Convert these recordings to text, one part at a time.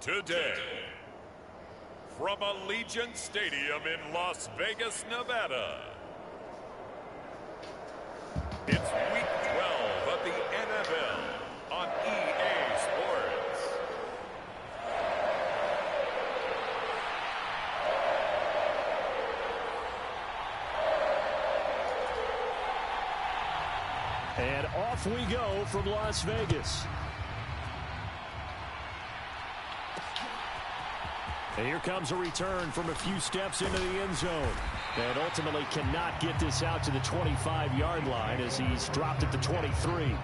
Today, from Allegiant Stadium in Las Vegas, Nevada, it's Week 12 of the NFL on EA Sports. And off we go from Las Vegas. And here comes a return from a few steps into the end zone. And ultimately cannot get this out to the 25-yard line as he's dropped at the 23.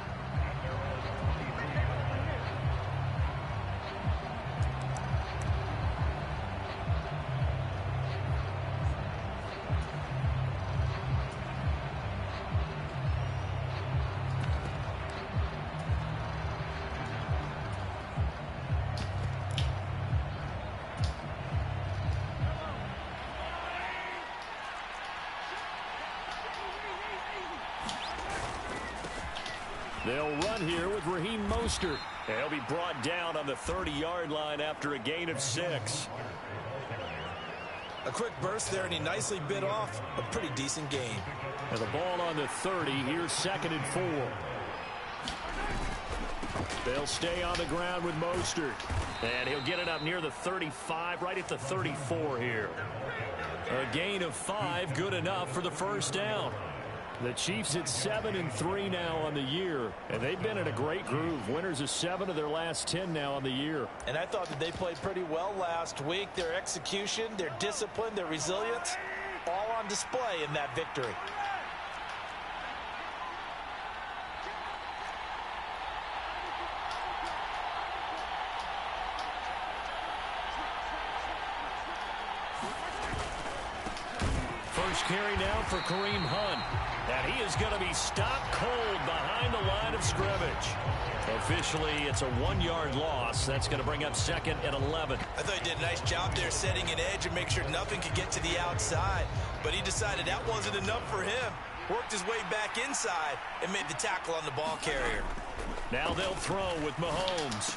They'll run here with Raheem Mostert. He'll be brought down on the 30-yard line after a gain of 6. A quick burst there, and he nicely bit off a pretty decent gain. And the ball on the 30. Here's 2nd and 4. They'll stay on the ground with Mostert. And he'll get it up near the 35, right at the 34 here. A gain of 5, good enough for the first down. The Chiefs at 7-3 now on the year, and they've been in a great groove. Winners of 7 of their last 10 now on the year. And I thought that they played pretty well last week. Their execution, their discipline, their resilience, all on display in that victory. First carry now for Kareem Hunt. And he is going to be stopped cold behind the line of scrimmage. Officially, it's a 1-yard loss. That's going to bring up 2nd and 11. I thought he did a nice job there setting an edge and make sure nothing could get to the outside. But he decided that wasn't enough for him. Worked his way back inside and made the tackle on the ball carrier. Now they'll throw with Mahomes.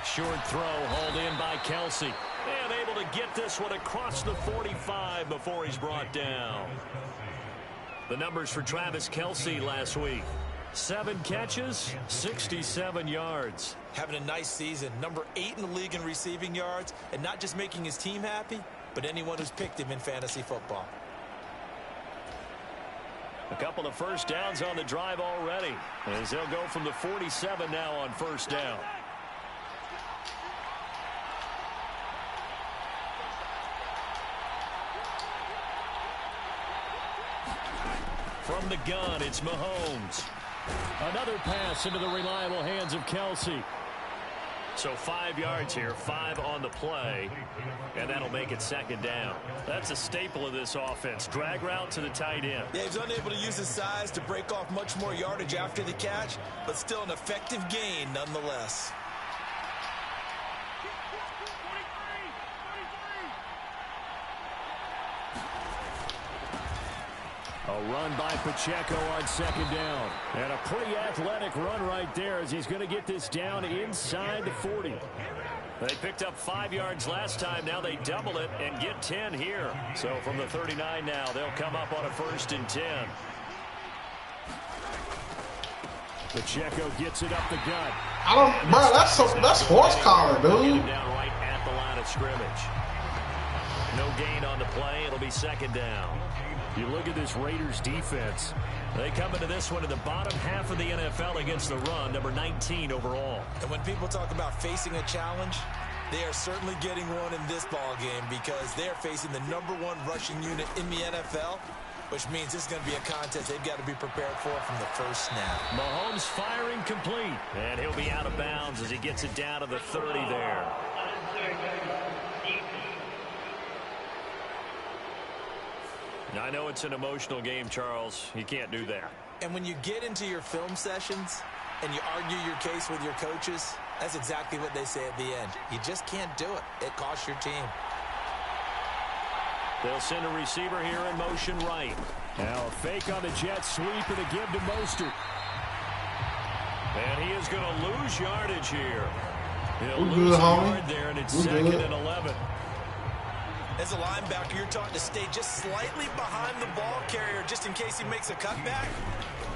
Short throw hauled in by Kelsey. And able to get this one across the 45 before he's brought down. The numbers for Travis Kelsey last week. 7 catches, 67 yards. Having a nice season. Number 8 in the league in receiving yards. And not just making his team happy, but anyone who's picked him in fantasy football. A couple of first downs on the drive already, as they'll go from the 47 now on first down. From the gun, it's Mahomes. Another pass into the reliable hands of Kelsey. So 5 yards here, 5 on the play, and that'll make it 2nd down. That's a staple of this offense. Drag route to the tight end. Yeah, he's unable to use his size to break off much more yardage after the catch, but still an effective gain nonetheless. A run by Pacheco on 2nd down. And a pretty athletic run right there as he's going to get this down inside the 40. They picked up 5 yards last time. Now they double it and get 10 here. So from the 39 now, they'll come up on a 1st and 10. Pacheco gets it up the gut. That's horse collar, dude. Down right at the line of scrimmage. No gain on the play. It'll be 2nd down. You look at this Raiders defense. They come into this one in the bottom half of the NFL against the run, number 19 overall. And when people talk about facing a challenge, they are certainly getting one in this ball game because they're facing the number 1 rushing unit in the NFL, which means this is going to be a contest they've got to be prepared for from the first snap. Mahomes firing complete, and he'll be out of bounds as he gets it down to the 30 there. Now, I know it's an emotional game, Charles. You can't do that. And when you get into your film sessions and you argue your case with your coaches, that's exactly what they say at the end. You just can't do it. It costs your team. They'll send a receiver here in motion right. Now a fake on the jet sweep and a give to Mostert. And he is going to lose yardage here. He'll We lose good, a homie. yard there, and it's We second good. and 11. As a linebacker, you're taught to stay just slightly behind the ball carrier just in case he makes a cutback.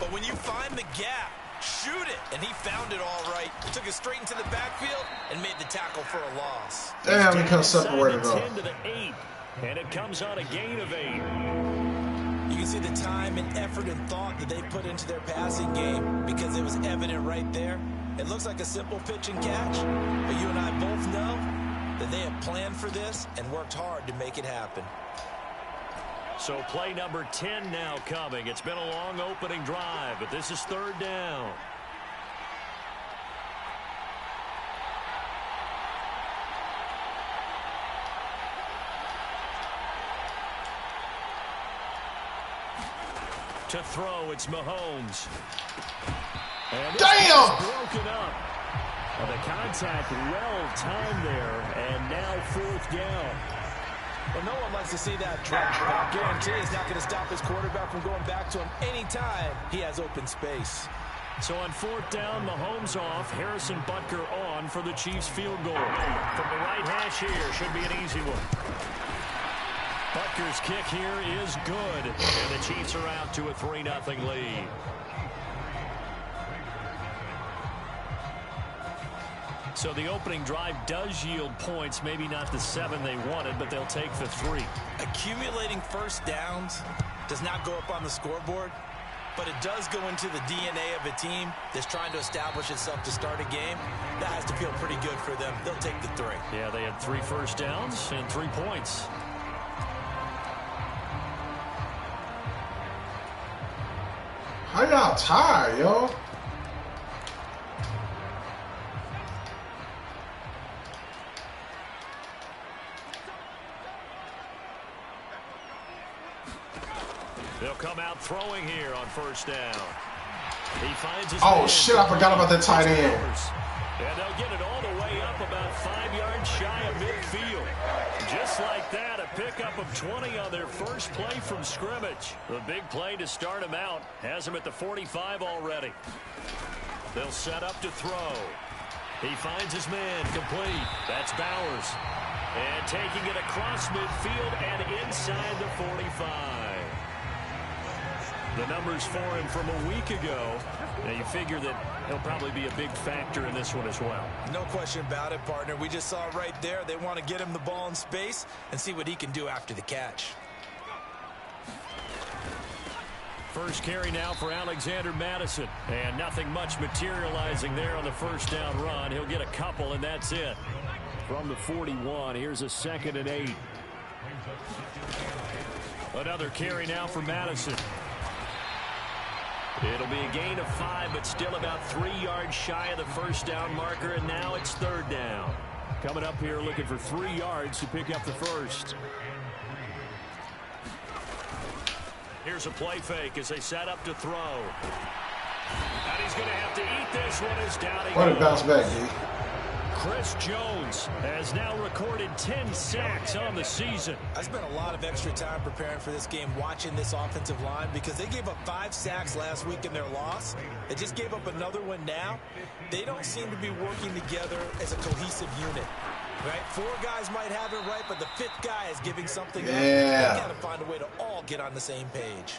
But when you find the gap, shoot it. And he found it all right. Took it straight into the backfield and made the tackle for a loss. Damn, he comes Inside separated the up. 10 to the 8, and it comes on a gain of 8. You can see the time and effort and thought that they put into their passing game because it was evident right there. It looks like a simple pitch and catch, but you and I both know that they have planned for this and worked hard to make it happen. So play number 10 now coming. It's been a long opening drive, but this is third down. To throw, it's Mahomes. And Damn! broken up. Well, the contact well timed there, and now fourth down. Well, no one likes to see that drop, but I guarantee it's not going to stop his quarterback from going back to him anytime he has open space. So on fourth down, Mahomes off, Harrison Butker on for the Chiefs field goal. From the right hash here, should be an easy one. Butker's kick here is good, and the Chiefs are out to a 3-0 lead. So the opening drive does yield points, maybe not the 7 they wanted, but they'll take the 3. Accumulating first downs does not go up on the scoreboard, but it does go into the DNA of a team that's trying to establish itself to start a game. That has to feel pretty good for them. They'll take the 3. Yeah, they had 3 first downs and 3 points. How y'all tired, yo? They'll come out throwing here on first down. He finds his Oh man. shit, I forgot about that tight end. And they'll get it all the way up about 5 yards shy of midfield. Just like that, a pickup of 20 on their first play from scrimmage. The big play to start him out has him at the 45 already. They'll set up to throw. He finds his man complete. That's Bowers. And taking it across midfield and inside the 45. The numbers for him from a week ago. Now you figure that he'll probably be a big factor in this one as well. No question about it, partner. We just saw it right there. They want to get him the ball in space and see what he can do after the catch. First carry now for Alexander Madison. And nothing much materializing there on the first down run. He'll get a couple, and that's it. From the 41, here's a 2nd and 8. Another carry now for Madison. It'll be a gain of 5, but still about 3 yards shy of the first down marker, and now it's third down. Coming up here looking for 3 yards to pick up the first. Here's a play fake as they set up to throw. And he's going to have to eat this one as down he Why did goes. bounce back, D? Chris Jones has now recorded 10 sacks on the season. I spent a lot of extra time preparing for this game watching this offensive line because they gave up 5 sacks last week in their loss. They just gave up another one now. They don't seem to be working together as a cohesive unit. Right? 4 guys might have it right, but the 5th guy is giving something up. Yeah. They got to find a way to all get on the same page.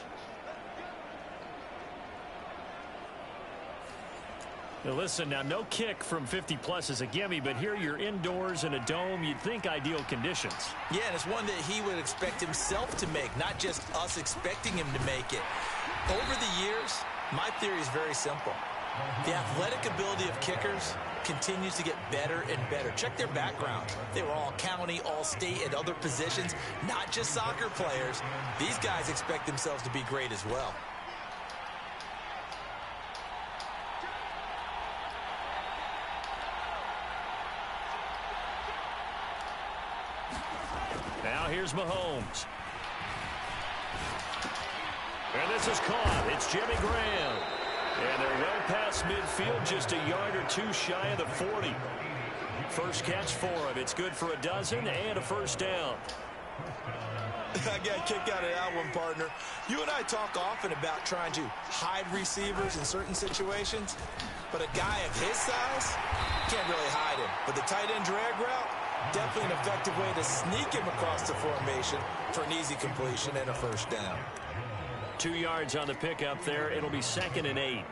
Now listen, now no kick from 50-plus is a gimme, but here you're indoors in a dome. You'd think ideal conditions. Yeah, and it's one that he would expect himself to make, not just us expecting him to make it. Over the years, my theory is very simple. The athletic ability of kickers continues to get better and better. Check their background. They were all county, all state, and other positions, not just soccer players. These guys expect themselves to be great as well. Now here's Mahomes. And this is caught. It's Jimmy Graham. And they're well past midfield, just a yard or 2 shy of the 40. First catch for him. It's good for a dozen and a first down. I got a kick out of that one, partner. You and I talk often about trying to hide receivers in certain situations, but a guy of his size, Can't really hide him. But the tight end drag route, definitely an effective way to sneak him across the formation for an easy completion and a first down. 2 yards on the pickup there. It'll be 2nd and 8.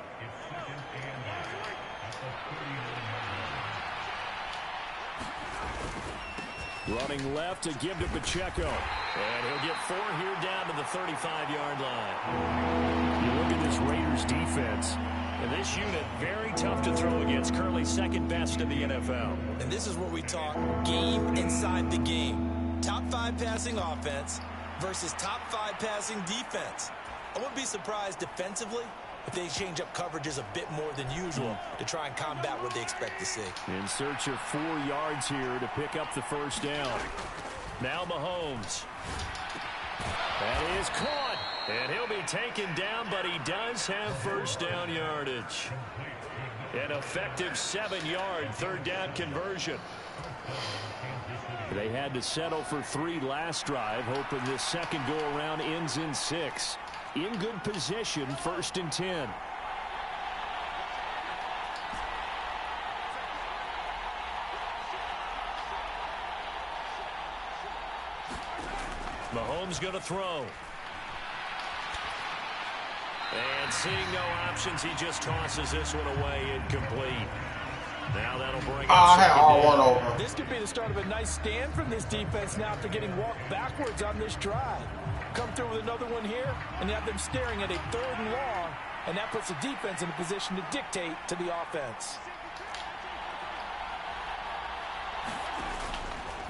Running left to give to Pacheco. And he'll get 4 here down to the 35-yard line. You look at this Raiders defense. And this unit, very tough to throw against. Currently 2nd best in the NFL. And this is where we talk game inside the game. Top 5 passing offense versus top 5 passing defense. I wouldn't be surprised defensively if they change up coverages a bit more than usual to try and combat what they expect to see. In search of 4 yards here to pick up the first down. Now Mahomes. That is caught. And he'll be taken down, but he does have first down yardage. An effective 7-yard 3rd down conversion. They had to settle for 3 last drive, hoping this second go-around ends in 6. In good position, 1st and 10. Mahomes going to throw. And seeing no options, he just tosses this one away incomplete. Now that'll bring I had all one over. This could be the start of a nice stand from this defense now after getting walked backwards on this drive. Come through with another one here, and you have them staring at a 3rd and long, and that puts the defense in a position to dictate to the offense.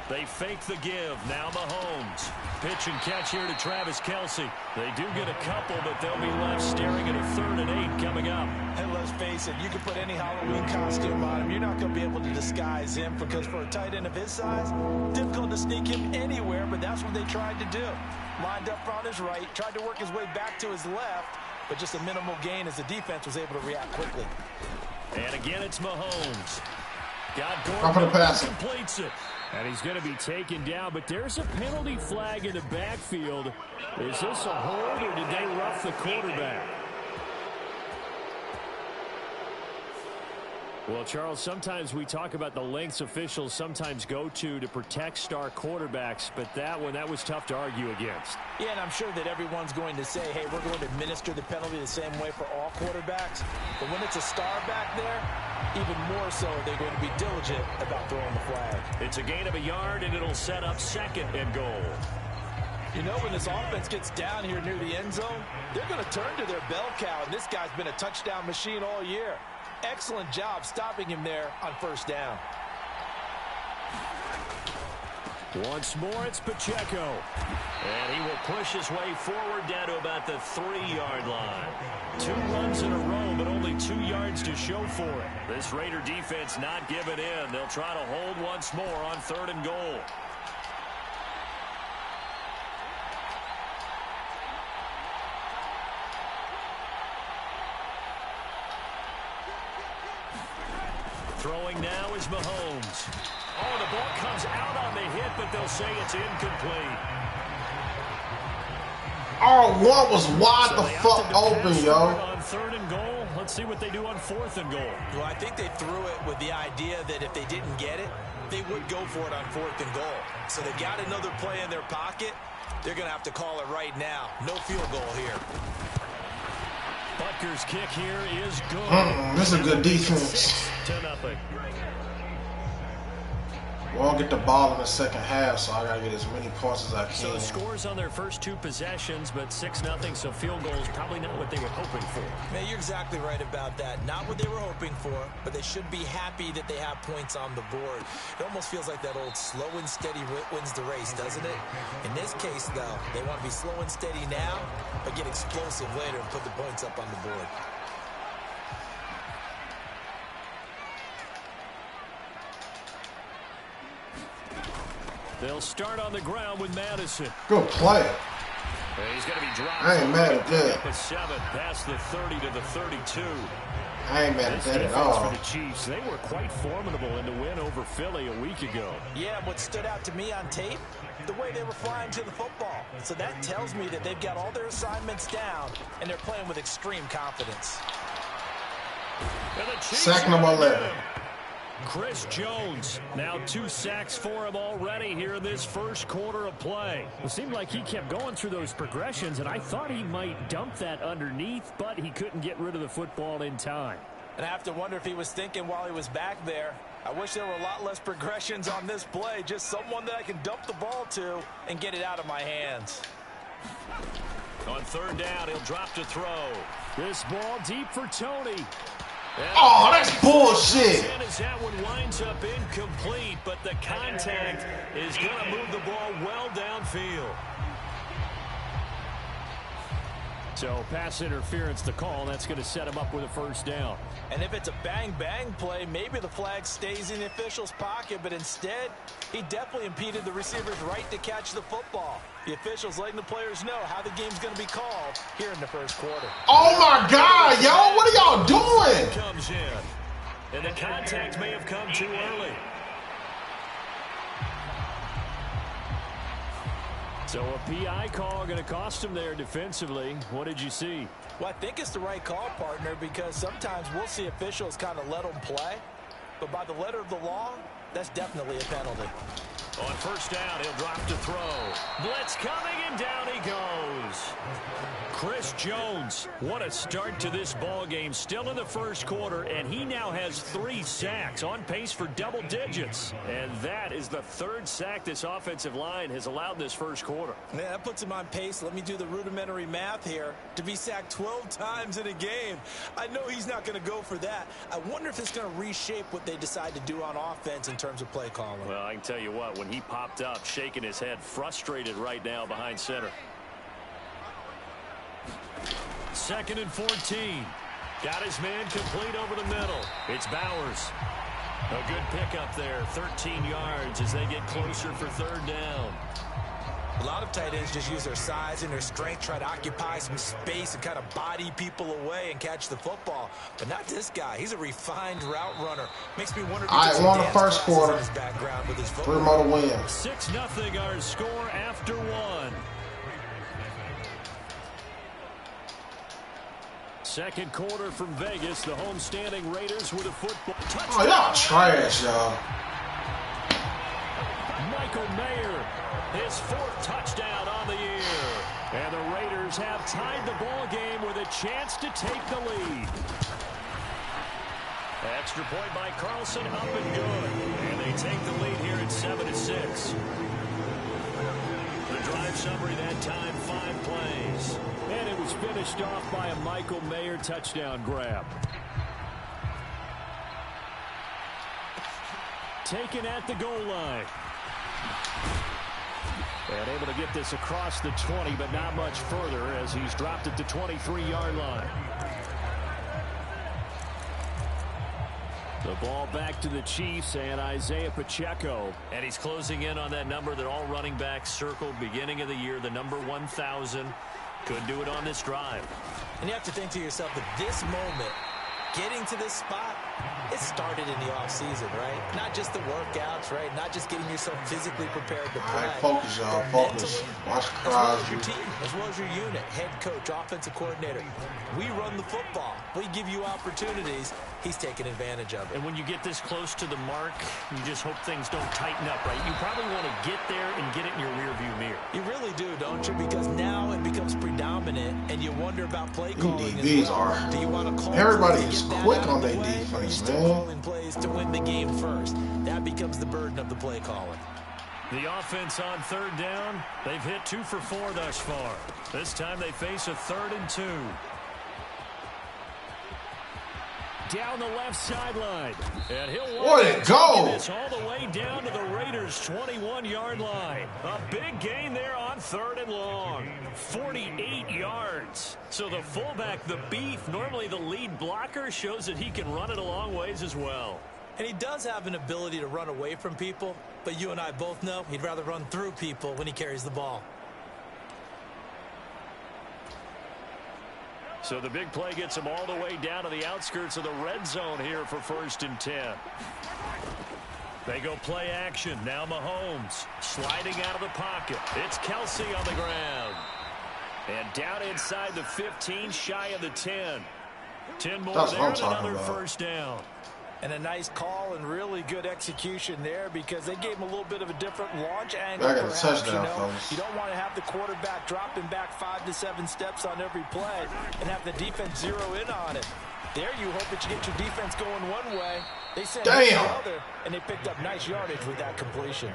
They fake the give. Now Mahomes. Pitch and catch here to Travis Kelce. They do get a couple, but they'll be left staring at a 3rd and 8 coming up. And let's face it, you can put any Halloween costume on him. You're not going to be able to disguise him because for a tight end of his size, difficult to sneak him anywhere, but that's what they tried to do. Lined up on his right, tried to work his way back to his left, but just a minimal gain as the defense was able to react quickly. And again, it's Mahomes. Got Off of the Gordon, pass. completes it. And he's going to be taken down, but there's a penalty flag in the backfield. Is this a hold, or did they rough the quarterback? Well, Charles, sometimes we talk about the lengths officials sometimes go to protect star quarterbacks, but that was tough to argue against. Yeah, and I'm sure that everyone's going to say, hey, we're going to administer the penalty the same way for all quarterbacks. But when it's a star back there, even more so, they're going to be diligent about throwing the flag. It's a gain of a yard, and it'll set up 2nd and goal. You know, when this offense gets down here near the end zone, they're going to turn to their bell cow, and this guy's been a touchdown machine all year. Excellent job stopping him there on 1st down. Once more, it's Pacheco. And he will push his way forward down to about the 3-yard line. 2 runs in a row, but only 2 yards to show for it. This Raider defense not giving in. They'll try to hold once more on 3rd and goal. Throwing now is Mahomes. Oh, the ball comes out on the hit, but they'll say it's incomplete. Oh, what was wide So the fuck open, yo? On 3rd and goal. Let's see what they do on 4th and goal. Well, I think they threw it with the idea that if they didn't get it, they would go for it on 4th and goal. So they got another play in their pocket. They're going to have to call it right now. No field goal here. Butker's kick here is good. This is a good defense. 2-0. We won't get the ball in the second half, so I gotta get as many points as I can. So scores on their first 2 possessions, but 6-0, so field goal is probably not what they were hoping for. Man, you're exactly right about that. Not what they were hoping for, but they should be happy that they have points on the board. It almost feels like that old slow and steady wins the race, doesn't it? In this case, though, they want to be slow and steady now, but get explosive later and put the points up on the board. They'll start on the ground with Madison. Good play. He's going to be dropped. I ain't mad at that. Up a 7 past the 30 to the 32. I ain't mad at This that at defense all. for the Chiefs, they were quite formidable in the win over Philly a week ago. Yeah, what stood out to me on tape, the way they were flying to the football. So that tells me that they've got all their assignments down, and they're playing with extreme confidence. And the Chiefs Sack number 11. Chris Jones, now 2 sacks for him already here in this first quarter of play. It seemed like he kept going through those progressions, and I thought he might dump that underneath, but he couldn't get rid of the football in time. And I have to wonder if he was thinking while he was back there, I wish there were a lot less progressions on this play, just someone that I can dump the ball to and get it out of my hands. On third down, he'll drop to throw. This ball deep for Tony. Oh, that's bullshit. As that one winds up incomplete, but the contact is going to move the ball well downfield. So pass interference the call. That's going to set him up with a first down. And if it's a bang-bang play, maybe the flag stays in the official's pocket, but instead, he definitely impeded the receiver's right to catch the football. The officials letting the players know how the game's going to be called here in the first quarter. Oh, my God, y'all. What are y'all doing? Comes in. And the contact may have come too early. So a PI call going to cost him there defensively. What did you see? Well, I think it's the right call, partner, because sometimes we'll see officials kind of let them play. But by the letter of the law, that's definitely a penalty. On first down, he'll drop to throw. Blitz coming, and down he goes. Chris Jones, what a start to this ball game. Still in the first quarter, and he now has 3 sacks, on pace for double digits. And that is the 3rd sack this offensive line has allowed this first quarter. Yeah, that puts him on pace. Let me do the rudimentary math here. To be sacked 12 times in a game, I know he's not going to go for that. I wonder if it's going to reshape what they decide to do on offense in terms of play calling. Well, I can tell you what, when he popped up, shaking his head, frustrated right now behind center. 2nd and 14. Got his man complete over the middle. It's Bowers. A good pickup there, 13 yards as they get closer for 3rd down. A lot of tight ends just use their size and their strength, try to occupy some space and kind of body people away and catch the football. But not this guy. He's a refined route runner. Makes me wonder if I won the first quarter. his background with his 3 more to win. 6-0 our score after 1. Second quarter from Vegas. The homestanding Raiders with a football touchdown. Oh, y'all trash, y'all. Michael Mayer, his 4th touchdown on the year. And the Raiders have tied the ball game with a chance to take the lead. Extra point by Carlson, up and good. And they take the lead here at 7-6. The drive summary that time, 5 plays. And it was finished off by a Michael Mayer touchdown grab. Taken at the goal line. And able to get this across the 20, but not much further as he's dropped it to 23-yard line. The ball back to the Chiefs and Isaiah Pacheco. And he's closing in on that number that all running backs circled beginning of the year, the number 1,000. Could do it on this drive. And you have to think to yourself that this moment, getting to this spot, it started in the offseason, right? Not just the workouts, right? Not just getting yourself physically prepared to play. All right, focus, y'all. Focus. Watch the As well crowd. as your team, as well as your unit, head coach, offensive coordinator. We run the football. We give you opportunities. He's taking advantage of it. And when you get this close to the mark, you just hope things don't tighten up, right? You probably want to get there and get it in your rearview mirror. You really do, don't you? Because now it becomes predominant, and you wonder about play calling. DBs well. Do you want to call? Everybody is quick on their defense, still man. calling plays to win the game first. That becomes the burden of the play calling. The offense on 3rd down, they've hit 2 for 4 thus far. This time they face a 3rd and 2. Down the left sideline. And he'll Where'd it go? This all the way down to the Raiders' 21-yard line. A big gain there on 3rd and long. 48 yards. So the fullback, the beef, normally the lead blocker, shows that he can run it a long ways as well. And he does have an ability to run away from people, but you and I both know he'd rather run through people when he carries the ball. So the big play gets him all the way down to the outskirts of the red zone here for 1st and 10. They go play action. Now Mahomes sliding out of the pocket. It's Kelsey on the ground. And down inside the 15, shy of the 10. 10 more That's there what I'm and talking another about. first down. And a nice call and really good execution there because they gave him a little bit of a different launch angle. I got a touchdown, folks. You don't want to have the quarterback dropping back 5 to 7 steps on every play and have the defense zero in on it. There you hope that you get your defense going one way. They sent it the other, and they picked up nice yardage with that completion.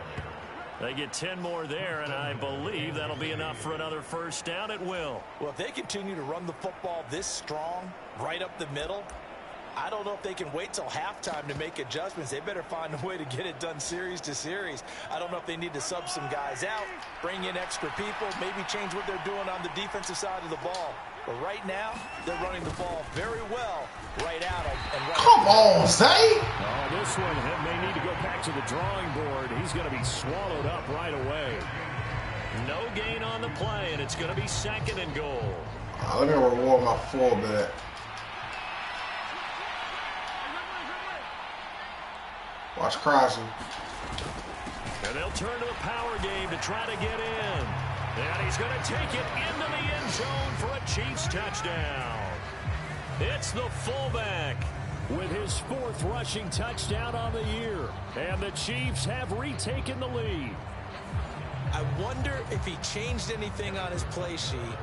They get 10 more there, and I believe that'll be enough for another first down at will. Well, if they continue to run the football this strong, right up the middle, I don't know if they can wait till halftime to make adjustments. They better find a way to get it done series to series. I don't know if they need to sub some guys out, bring in extra people, maybe change what they're doing on the defensive side of the ball. But right now, they're running the ball very well right out. Come on, Zay! Oh, this one may need to go back to the drawing board. He's going to be swallowed up right away. No gain on the play, and it's going to be 2nd and goal. Let me reward my fullback. Watch Crosby. And they'll turn to the power game to try to get in. And he's going to take it into the end zone for a Chiefs touchdown. It's the fullback with his 4th rushing touchdown on the year. And the Chiefs have retaken the lead. I wonder if he changed anything on his play sheet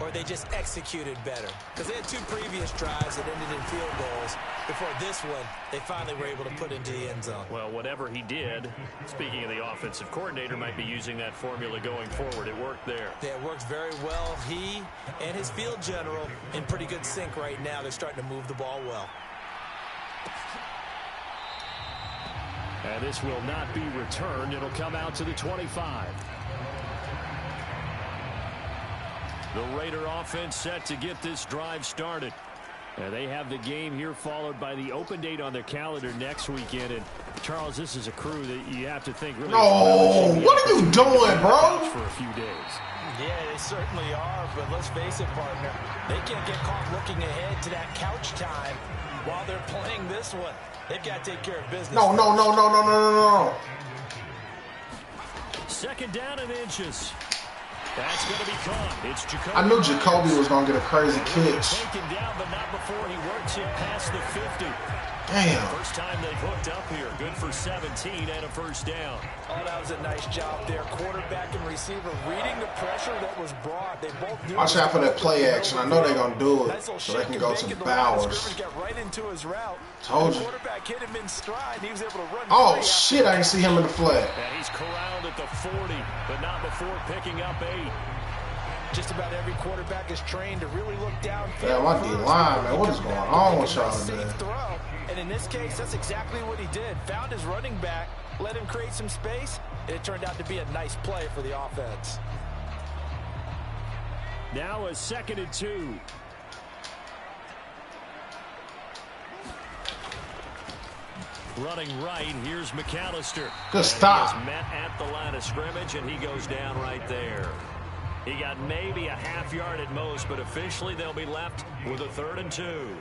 or they just executed better. Because they had 2 previous drives that ended in field goals. Before this one, they finally were able to put into the end zone. Well, whatever he did, speaking of the offensive coordinator, might be using that formula going forward. It worked there. Yeah, it works very well. He and his field general in pretty good sync right now. They're starting to move the ball well. And this will not be returned. It'll come out to the 25. The Raider offense set to get this drive started. And they have the game here followed by the open date on their calendar next weekend. And Charles, this is a crew that you have to think really. No, what are you doing, bro? For a few days. Yeah, they certainly are. But let's face it, partner, they can't get caught looking ahead to that couch time while they're playing this one. They've got to take care of business. No. 2nd down and inches. That's going to be caught. It's Jacoby. I knew Jacoby was going to get a crazy catch. Taken down, but not before he works it past the 50. Damn. First time they've hooked up here. Good for 17 and a first down. Oh, that was a nice job there. Quarterback and receiver reading the pressure that was brought. They both knew. Watch out for that play action. I know they're going to do it. So they can go to Bowers. Got right into his route. Told you. The quarterback hit him in stride. And he was able to run. Oh, shit. I didn't see him in the flat. And he's corralled at the 40, but not before picking up 8. Just about every quarterback is trained to really look downfield. Yeah, my D-line, man. What is going on with y'all today? And in this case, that's exactly what he did. Found his running back, let him create some space, and it turned out to be a nice play for the offense. Now a 2nd and 2. Running right, here's McAllister. Good stop. He is met at the line of scrimmage, and he goes down right there. He got maybe a half yard at most, but officially they'll be left with a 3rd and 2.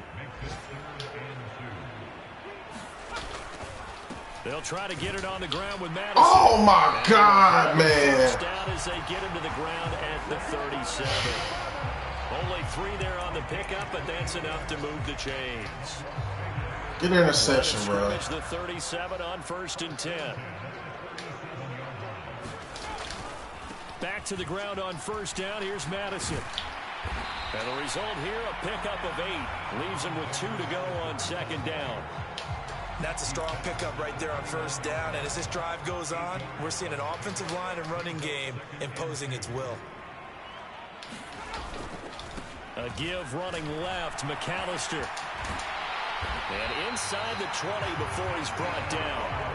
They'll try to get it on the ground with Madison. Oh, my God, man. Down as they get him to the ground at the 37. Only 3 there on the pickup, but that's enough to move the chains. Get an interception, bro. The 37 on 1st and 10. Back to the ground on 1st down. Here's Madison. And the result here, a pickup of 8. Leaves him with 2 to go on 2nd down. That's a strong pickup right there on 1st down. And as this drive goes on, we're seeing an offensive line and running game imposing its will. A give running left, McAllister. And inside the 20 before he's brought down.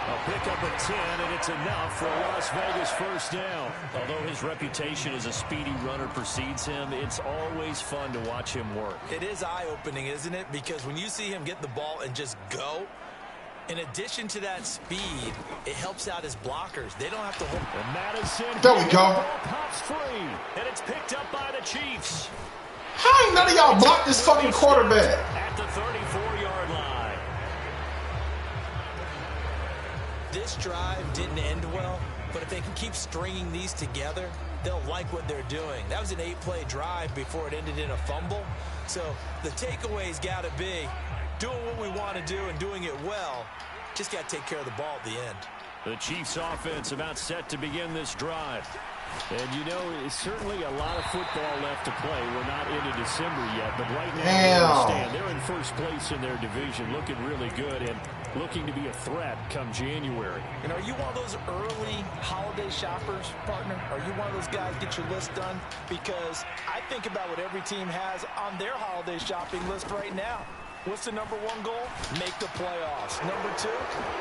A pickup of 10, and it's enough for a Las Vegas first down. Although his reputation as a speedy runner precedes him, it's always fun to watch him work. It is eye-opening, isn't it? Because when you see him get the ball and just go, in addition to that speed, it helps out his blockers. They don't have to hold. And Madison. There we go. Pops free, and it's picked up by the Chiefs. How ain't none of y'all block this fucking quarterback? At the 34-yard line. This drive didn't end well, but if they can keep stringing these together, they'll like what they're doing. That was an 8-play drive before it ended in a fumble. So the takeaway's got to be doing what we want to do and doing it well. Just got to take care of the ball at the end. The Chiefs offense about set to begin this drive. And, you know, it's certainly a lot of football left to play. We're not into December yet, but right now we understand they're in first place in their division, looking really good and looking to be a threat come January. And are you one of those early holiday shoppers, partner? Are you one of those guys get your list done? Because I think about what every team has on their holiday shopping list right now. What's the number one goal? Make the playoffs. Number two,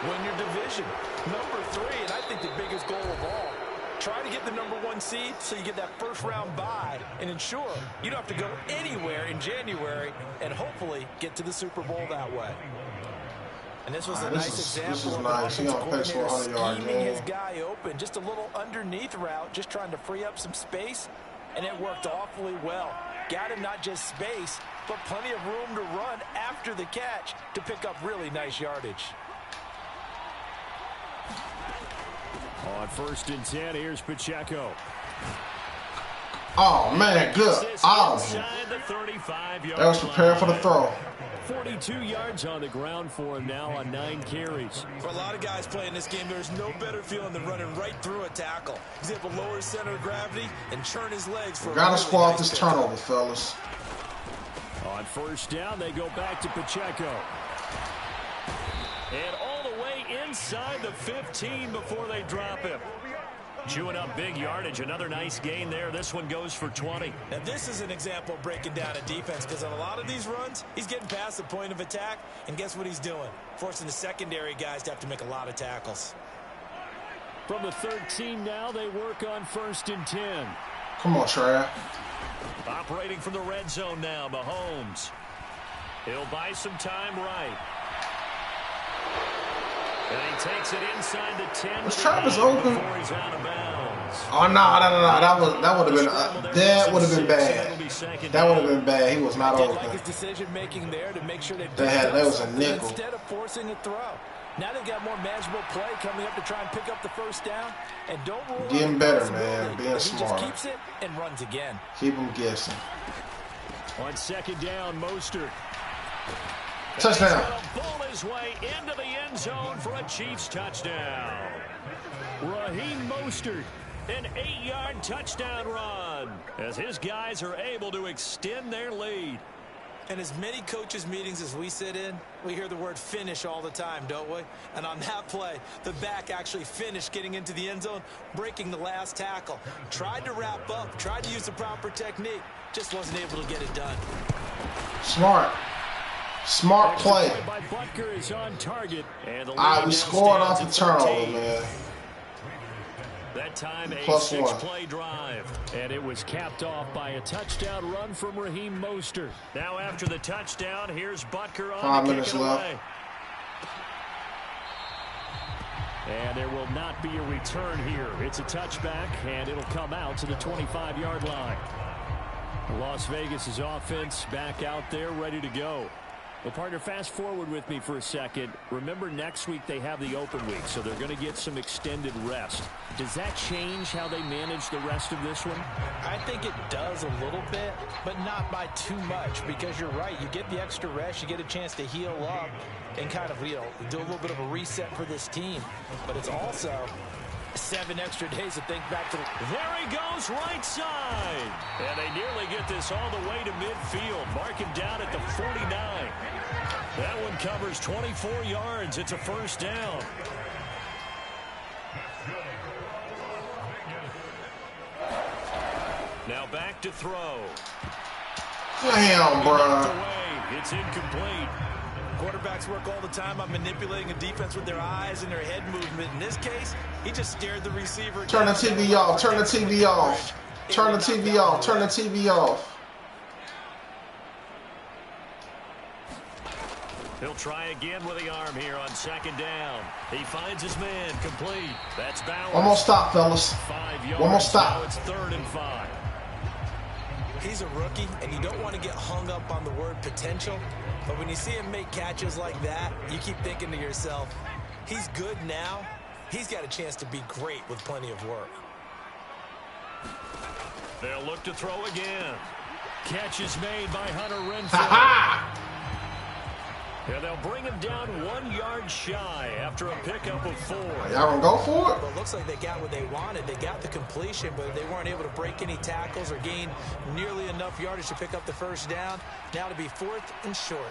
win your division. Number three, and I think the biggest goal of all, try to get the number one seed so you get that first round bye and ensure you don't have to go anywhere in January and hopefully get to the Super Bowl that way. And this was a nice example of an offensive coordinator scheming his guy open. Just a little underneath route, just trying to free up some space, and it worked awfully well. Got him not just space, but plenty of room to run after the catch to pick up really nice yardage. On 1st and 10, here's Pacheco. Oh, man, good. Oh, that was prepared for the throw. 42 yards on the ground for him now on 9 carries. For a lot of guys playing this game, there's no better feeling than running right through a tackle. He's able to lower his center of gravity and churn his legs for Gotta squat this turnover, fellas. On 1st down, they go back to Pacheco. And all the way inside the 15 before they drop him. Chewing up big yardage. Another nice gain there. This one goes for 20. Now, this is an example of breaking down a defense because on a lot of these runs, he's getting past the point of attack, and guess what he's doing? Forcing the secondary guys to have to make a lot of tackles. From the 13 now, they work on 1st and 10. Come on, Trav. Operating from the red zone now, Mahomes. He'll buy some time right. And he takes it inside the 10. Was Travis open? Before he's out of bounds. Oh no! That would have been bad. That would have been bad. He was not open. Like his decision making there to make sure they that was a nickel. Instead of forcing a throw. Now they've got more manageable play coming up to try and pick up the first down. And don't rule getting better, man. Being smart. He just keeps it and runs again. Keep him guessing. On 2nd down, Mostert. Touchdown. Ball his way into the end zone for a Chiefs touchdown. Raheem Mostert, an 8-yard touchdown run as his guys are able to extend their lead. And as many coaches' meetings as we sit in, we hear the word finish all the time, don't we? And on that play, the back actually finished getting into the end zone, breaking the last tackle. Tried to wrap up, tried to use the proper technique, just wasn't able to get it done. Smart. Smart play. By Butker is on target. And we scored off the turnover, man. That time a +1 6-play drive. And it was capped off by a touchdown run from Raheem Mostert. Now after the touchdown, here's Butker on 5 to minutes kick it left. away. And there will not be a return here. It's a touchback, and it'll come out to the 25-yard line. Las Vegas' offense back out there, ready to go. Well, partner, fast forward with me for a second. Remember, next week they have the open week, so they're going to get some extended rest. Does that change how they manage the rest of this one? I think it does a little bit, but not by too much, because you're right. You get the extra rest, you get a chance to heal up and kind of, do a little bit of a reset for this team. But it's also 7 extra days to think back to. There he goes, right side. And they nearly get this all the way to midfield. Mark him down at the 49. That one covers 24 yards. It's a first down. Now back to throw. Damn, bro. It's incomplete. Quarterbacks work all the time on manipulating a defense with their eyes and their head movement. In this case, he just stared the receiver. Turn the TV off. Turn the TV off. Turn the TV off. Turn the TV off. He'll try again with the arm here on 2nd down. He finds his man complete. That's Bowers. One more stop, fellas. 5 yards. One more stop. Now it's 3rd and 5. He's a rookie, and you don't want to get hung up on the word potential. But when you see him make catches like that, you keep thinking to yourself, he's good now. He's got a chance to be great with plenty of work. They'll look to throw again. Catch is made by Hunter Renfrow. Ha-ha! Yeah, they'll bring him down 1 yard shy after a pickup of 4. Y'all gonna go for it? Well, it looks like they got what they wanted. They got the completion, but they weren't able to break any tackles or gain nearly enough yardage to pick up the first down. Now to be 4th and short.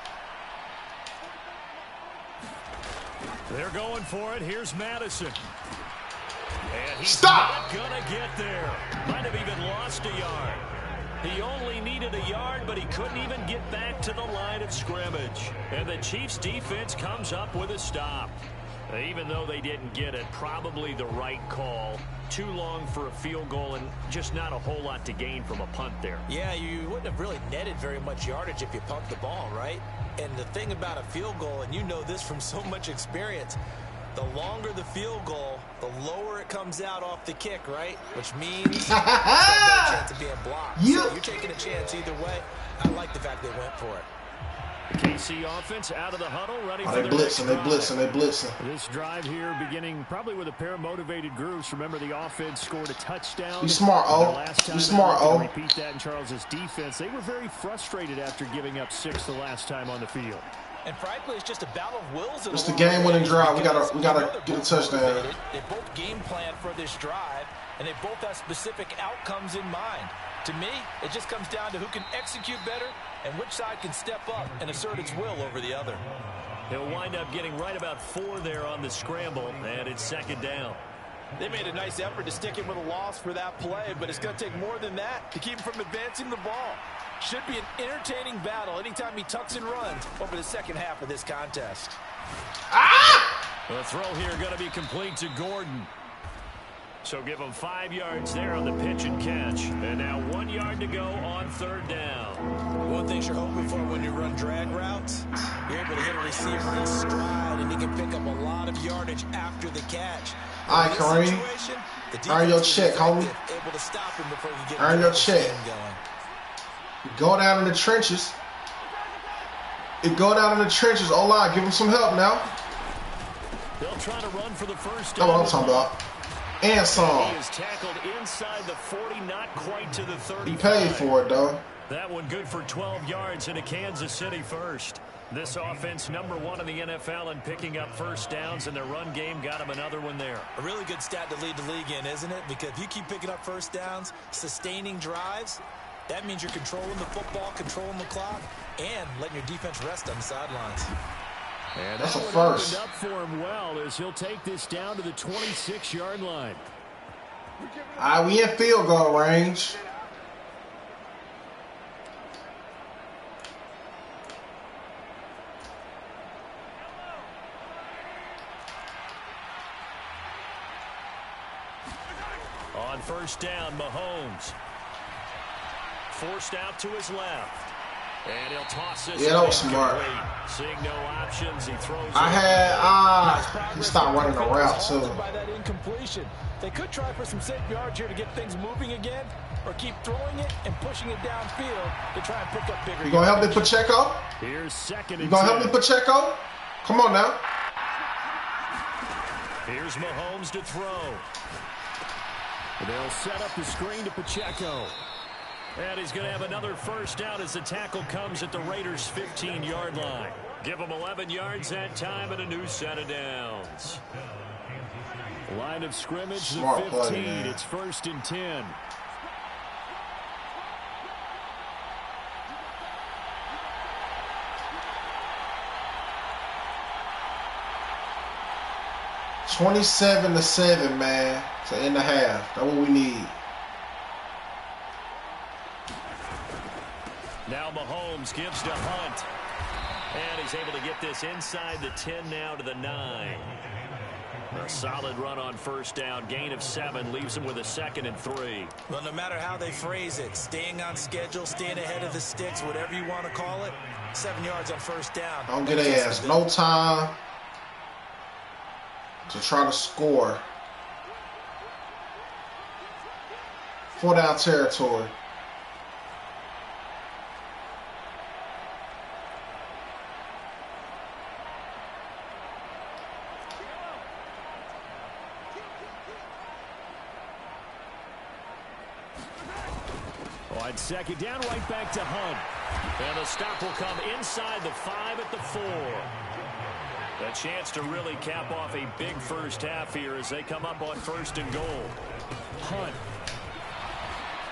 They're going for it. Here's Madison. And he's Stop! not gonna get there. Might have even lost a yard. He only needed a yard, but he couldn't even get back to the line of scrimmage. And the Chiefs defense comes up with a stop. Even though they didn't get it, probably the right call. Too long for a field goal and just not a whole lot to gain from a punt there. Yeah, you wouldn't have really netted very much yardage if you pumped the ball, right? And the thing about a field goal, and you know this from so much experience, the longer the field goal, the lower it comes out off the kick, right? Which means no chance of being blocked. So you're taking a chance either way. I like the fact they went for it. KC offense out of the huddle, ready for they their blitzing, they next drive. blitzing. This drive here beginning probably with a pair of motivated groups. Remember, the offense scored a touchdown. You smart, O. You smart, O. Repeat that in Charles's defense. They were very frustrated after giving up 6 the last time on the field. And frankly, it's just a battle of wills. It's the game-winning drive. We gotta get a touchdown. They both game plan for this drive, and they both have specific outcomes in mind. To me, it just comes down to who can execute better and which side can step up and assert its will over the other. He'll wind up getting right about 4 there on the scramble, and it's 2nd down. They made a nice effort to stick him with a loss for that play, but it's going to take more than that to keep him from advancing the ball. Should be an entertaining battle anytime he tucks and runs over the second half of this contest. The throw here going to be complete to Gordon. So give him 5 yards there on the pitch and catch. And now 1 yard to go on 3rd down. One thing you're hoping for when you run drag routes, you're able to hit a receiver in stride, and he can pick up a lot of yardage after the catch. All right, Kareem. Earn your check, homie. Able to stop him before you get Earn your check. going. Go down in the trenches. Go down in the trenches. O-line, give him some help now. They'll try to run for the first That's down. what I'm talking about. And some. He is tackled inside the 40, not quite to the 30. He paid for it, though. That one good for 12 yards into Kansas City first. This offense #1 in the NFL in picking up first downs, and their run game got him another one there. A really good stat to lead the league in, isn't it? Because if you keep picking up first downs, sustaining drives, that means you're controlling the football, controlling the clock, and letting your defense rest on the sidelines. And that's a that first. Opened up for him well as he'll take this down to the 26-yard line. All right, we in field goal range. On first down, Mahomes. Forced out to his left. And he'll toss this. Yeah, that was smart. Seeing no options, he throws. He stopped running the route too. By that incompletion. They could try for some safe yards here to get things moving again, or keep throwing it and pushing it downfield to try and pick up bigger. You gonna help me, Pacheco? Here's 2nd and 10. You gonna help me, Pacheco? Come on now. Here's Mahomes to throw. They'll set up the screen to Pacheco. And he's going to have another first down as the tackle comes at the Raiders' 15-yard line. Give him 11 yards that time and a new set of downs. Line of scrimmage, Smart the 15. play, man. It's 1st and 10. $27-7, man. To end the half. That's what we need. Now Mahomes gives to Hunt. And he's able to get this inside the 10 now to the 9. A solid run on first down. Gain of 7 leaves him with a 2nd and 3. Well, no matter how they phrase it, staying on schedule, staying ahead of the sticks, whatever you want to call it, 7 yards on first down. Don't get their ass no time to try to score. 4-down territory. On 2nd down, right back to Hunt. And the stop will come inside the 5 at the 4. A chance to really cap off a big first half here as they come up on 1st and goal. Hunt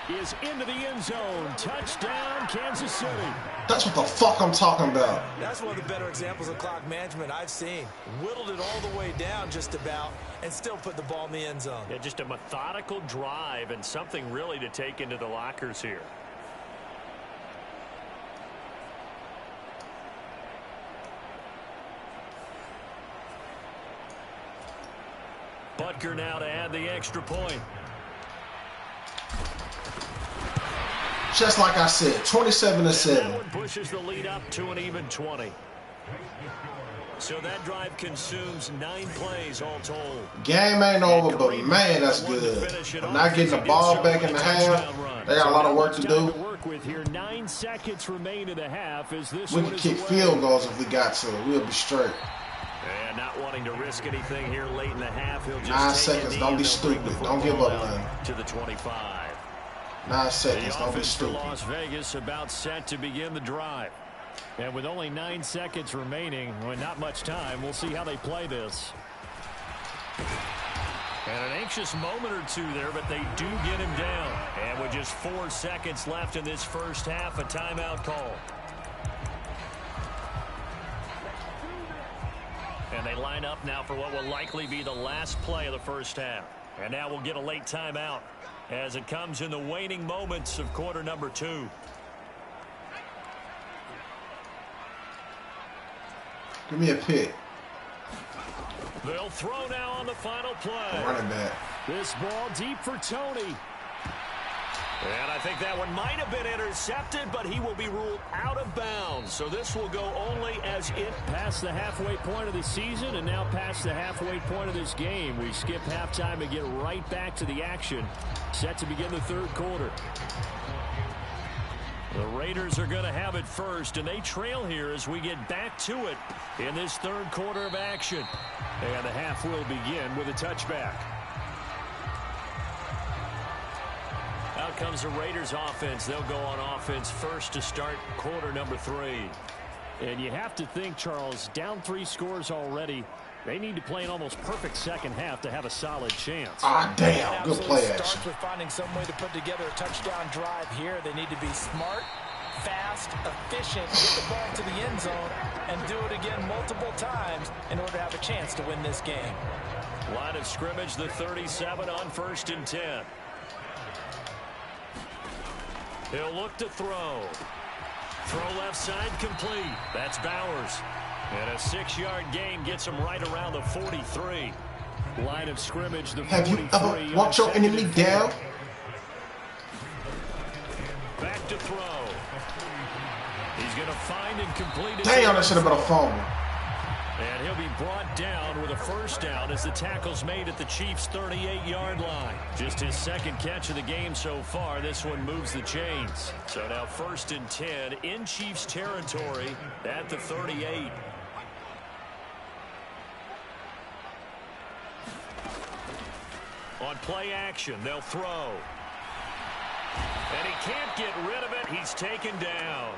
is into the end zone. Touchdown, Kansas City. That's what the fuck I'm talking about. That's one of the better examples of clock management I've seen. Whittled it all the way down just about and still put the ball in the end zone. Yeah, just a methodical drive and something really to take into the lockers here. Butker now to add the extra point. Just like I said, 27-7. That one pushes the lead up to an even 20. So that drive consumes 9 plays all told. Game ain't over, but man, that's good. I'm not getting the ball back in the half. They got a lot of work to do. With here, 9 seconds remain in the half. As this we can kick field goals if we got to. We'll be straight. And not wanting to risk anything here late in the half, he'll just 9 take seconds. Don't be stupid. Don't give up nothing. To the 25. 9 seconds. The Don't be offense for stupid. Las Vegas about set to begin the drive. And with only 9 seconds remaining, well, not much time, we'll see how they play this. And an anxious moment or two there, but they do get him down. And with just 4 seconds left in this first half, a timeout call. And they line up now for what will likely be the last play of the first half. And now we'll get a late timeout as it comes in the waning moments of quarter number 2. Give me a pick. They'll throw now on the final play. Running back. This ball deep for Tony. And I think that one might have been intercepted, but he will be ruled out of bounds. So this will go only as it past the halfway point of the season and now past the halfway point of this game. We skip halftime and get right back to the action. Set to begin the third quarter. The Raiders are going to have it first, and they trail here as we get back to it in this third quarter of action. And the half will begin with a touchback. Out comes the Raiders offense. They'll go on offense first to start quarter number 3. And you have to think, Charles, down 3 scores already. They need to play an almost perfect second half to have a solid chance. Ah, damn. Good play action. Starts with finding some way to put together a touchdown drive here. They need to be smart, fast, efficient, get the ball to the end zone, and do it again multiple times in order to have a chance to win this game. Line of scrimmage, the 37 on 1st and 10. He'll look to throw. Throw left side complete. That's Bowers. And a 6-yard gain gets him right around the 43. Line of scrimmage, the 43. Have you ever walked your enemy down? Back to throw. He's going to find and complete it. Damn, that should have been a fumble. And he'll be brought down with a first down as the tackle's made at the Chiefs' 38-yard line. Just his second catch of the game so far. This one moves the chains. So now 1st and 10 in Chiefs territory at the 38. On play action, they'll throw. And he can't get rid of it. He's taken down.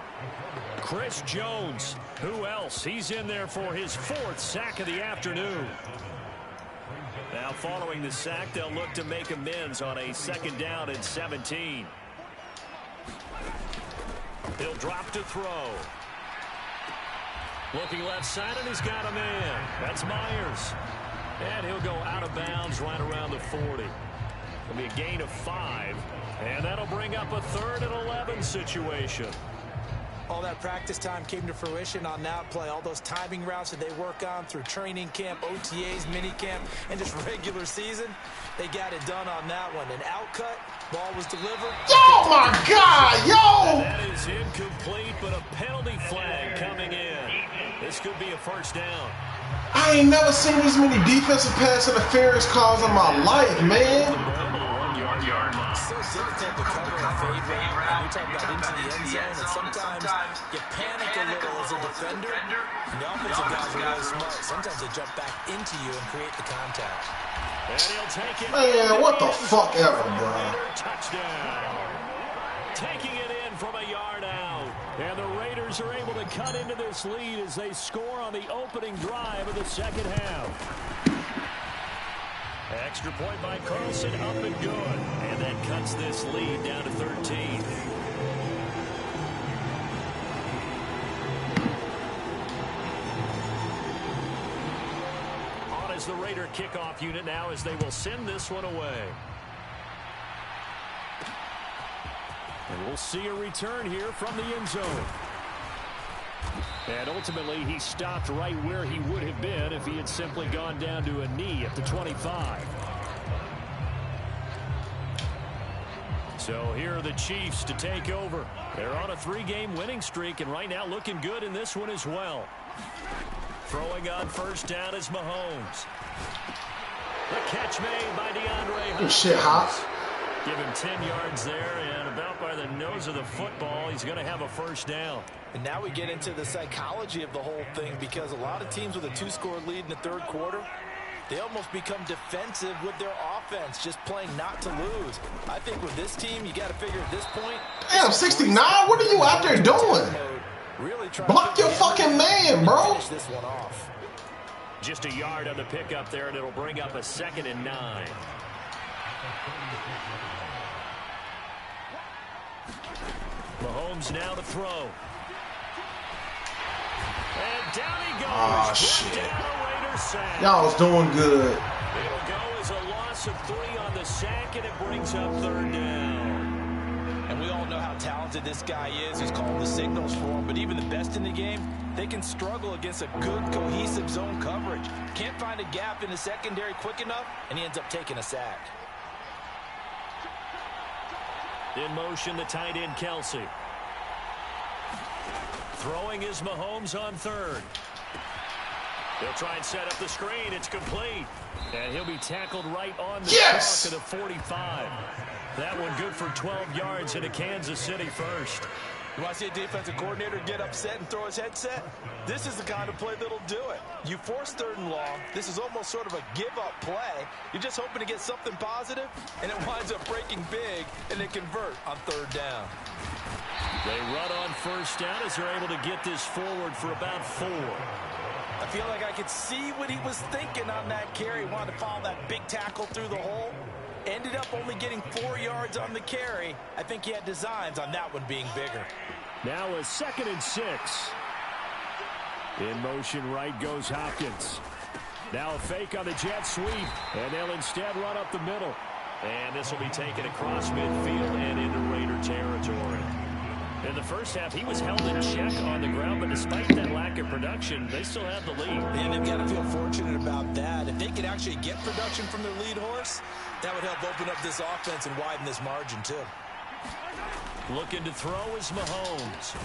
Chris Jones. Who else? He's in there for his 4th sack of the afternoon. Now following the sack, they'll look to make amends on a 2nd down and 17. He'll drop to throw. Looking left side, and he's got a man. That's Myers. And he'll go out of bounds right around the 40. It'll be a gain of 5. And that'll bring up a 3rd and 11 situation. All that practice time came to fruition on that play. All those timing routes that they work on through training camp, OTAs, mini camp, and just regular season, they got it done on that one. An outcut, ball was delivered. Oh, my God, yo! And that is incomplete, but a penalty flag coming in. This could be a first down. I ain't never seen this many defensive pass interference calls in my life, man. So difficult to cover a fade route, and we talk about into the end zone, and sometimes you panic a little as a defender, and the offensive guys are really smart. Sometimes they jump back into you and create the contact. And he'll take it. Man, what the fuck ever, bro. Touchdown. Taking it in from a yard out. And Raiders are able to cut into this lead as they score on the opening drive of the second half. Extra point by Carlson, up and good. And that cuts this lead down to 13. On as the Raider kickoff unit now as they will send this one away. And we'll see a return here from the end zone. And ultimately, he stopped right where he would have been if he had simply gone down to a knee at the 25. So here are the Chiefs to take over. They're on a 3-game winning streak, and right now looking good in this one as well. Throwing on first down is Mahomes. The catch made by DeAndre Hopkins. Shit, Hop. Give him 10 yards there, and about by the nose of the football, he's going to have a first down. And now we get into the psychology of the whole thing, because a lot of teams with a 2-score lead in the third quarter, they almost become defensive with their offense, just playing not to lose. I think with this team, you got to figure at this point. Damn, 69? What are you out there doing? Really block your fucking man, bro. Finish this one off. Just a yard on the pickup there, and it'll bring up a 2nd and 9. Mahomes now to throw. And down he goes. Oh, shit. Sack. Y'all was doing good. It'll go as a loss of 3 on the sack, and it brings up 3rd down. And we all know how talented this guy is. He's calling the signals for him. But even the best in the game, they can struggle against a good, cohesive zone coverage. Can't find a gap in the secondary quick enough, and he ends up taking a sack. In motion, the tight end, Kelsey. Throwing is Mahomes on 3rd. They'll try and set up the screen. It's complete. And he'll be tackled right on the yes! clock of the 45. That one good for 12 yards into Kansas City first. You want to see a defensive coordinator get upset and throw his headset? This is the kind of play that'll do it. You force 3rd and long. This is almost sort of a give-up play. You're just hoping to get something positive, and it winds up breaking big, and they convert on 3rd down. They run on first down as they're able to get this forward for about 4. I feel like I could see what he was thinking on that carry. Wanted to follow that big tackle through the hole. Ended up only getting 4 yards on the carry. I think he had designs on that one being bigger. Now a 2nd and 6. In motion, right goes Hopkins. Now a fake on the jet sweep, and they'll instead run up the middle. And this will be taken across midfield and into Raider territory. In the first half, he was held in check on the ground, but despite that lack of production, they still have the lead. And they've got to feel fortunate about that. If they could actually get production from their lead horse, that would help open up this offense and widen this margin, too. Looking to throw is Mahomes.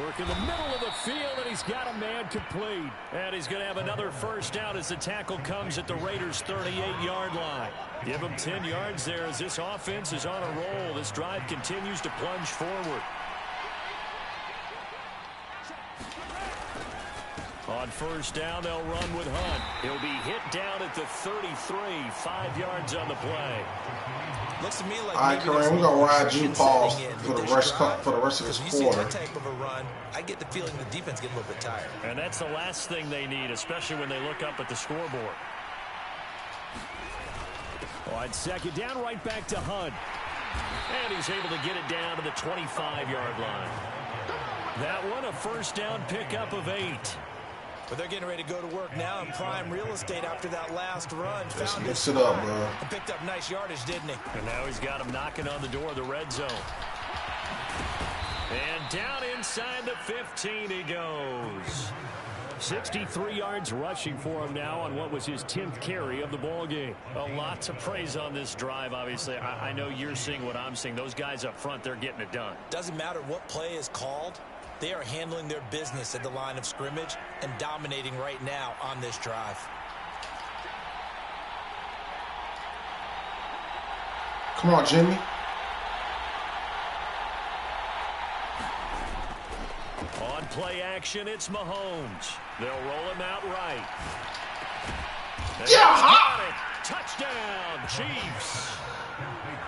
Work in the middle of the field, and he's got a man complete. And he's going to have another first down as the tackle comes at the Raiders' 38-yard line. Give him 10 yards there as this offense is on a roll. This drive continues to plunge forward. On first down, they'll run with Hunt. He'll be hit down at the 33, 5 yards on the play. Looks to me like all right, Kareem, we're gonna ride you pause for the rest of this quarter. That type of a run, I get the feeling the defense get a little bit tired. And that's the last thing they need, especially when they look up at the scoreboard. On 2nd down, right back to Hunt. And he's able to get it down to the 25-yard line. That one, a first down pickup of 8. But they're getting ready to go to work now in prime real estate after that last run. Just mix it up, bro. And picked up nice yardage, didn't he? And now he's got him knocking on the door of the red zone. And down inside the 15 he goes. 63 yards rushing for him now on what was his 10th carry of the ball game. A lot to praise on this drive, obviously. I know you're seeing what I'm seeing. Those guys up front, they're getting it done. Doesn't matter what play is called. They are handling their business at the line of scrimmage and dominating right now on this drive. Come on, Jimmy. On play action, it's Mahomes. They'll roll him out right. And yeah! Touchdown, Chiefs.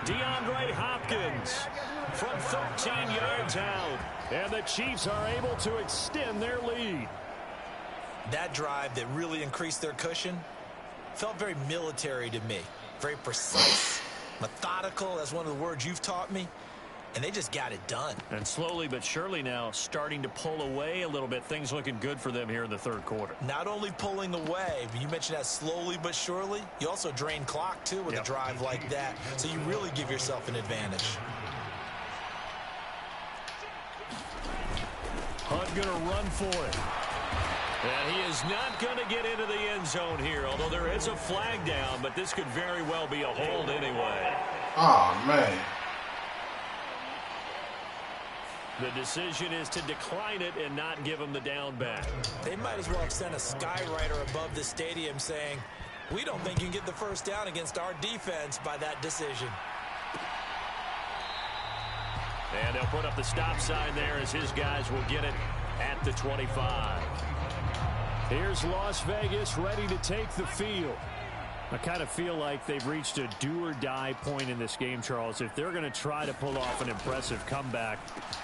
DeAndre Hopkins from 13 yards out. And the Chiefs are able to extend their lead. That drive that really increased their cushion felt very military to me. Very precise, methodical, that's one of the words you've taught me. And they just got it done. And slowly but surely now starting to pull away a little bit. Things looking good for them here in the third quarter. Not only pulling away, but you mentioned that slowly but surely. You also drain clock, too, with a drive like that. So you really give yourself an advantage. Hunt going to run for it. And he is not going to get into the end zone here, although there is a flag down, but this could very well be a hold anyway. Oh, man. The decision is to decline it and not give him the down back. They might as well have sent a skywriter above the stadium saying, we don't think you can get the first down against our defense by that decision. And they'll put up the stop sign there as his guys will get it at the 25. Here's Las Vegas ready to take the field. I kind of feel like they've reached a do-or-die point in this game, Charles. If they're going to try to pull off an impressive comeback,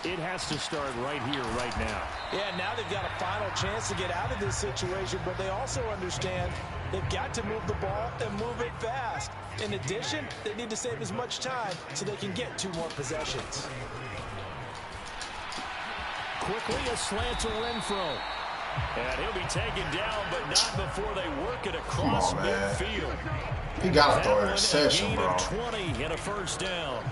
it has to start right here, right now. Yeah, now they've got a final chance to get out of this situation, but they also understand they've got to move the ball and move it fast. In addition, they need to save as much time so they can get 2 more possessions. Quickly a slant to Renfro. And he'll be taken down, but not before they work it across midfield. He got to throw an interception, bro. 20 and a first down.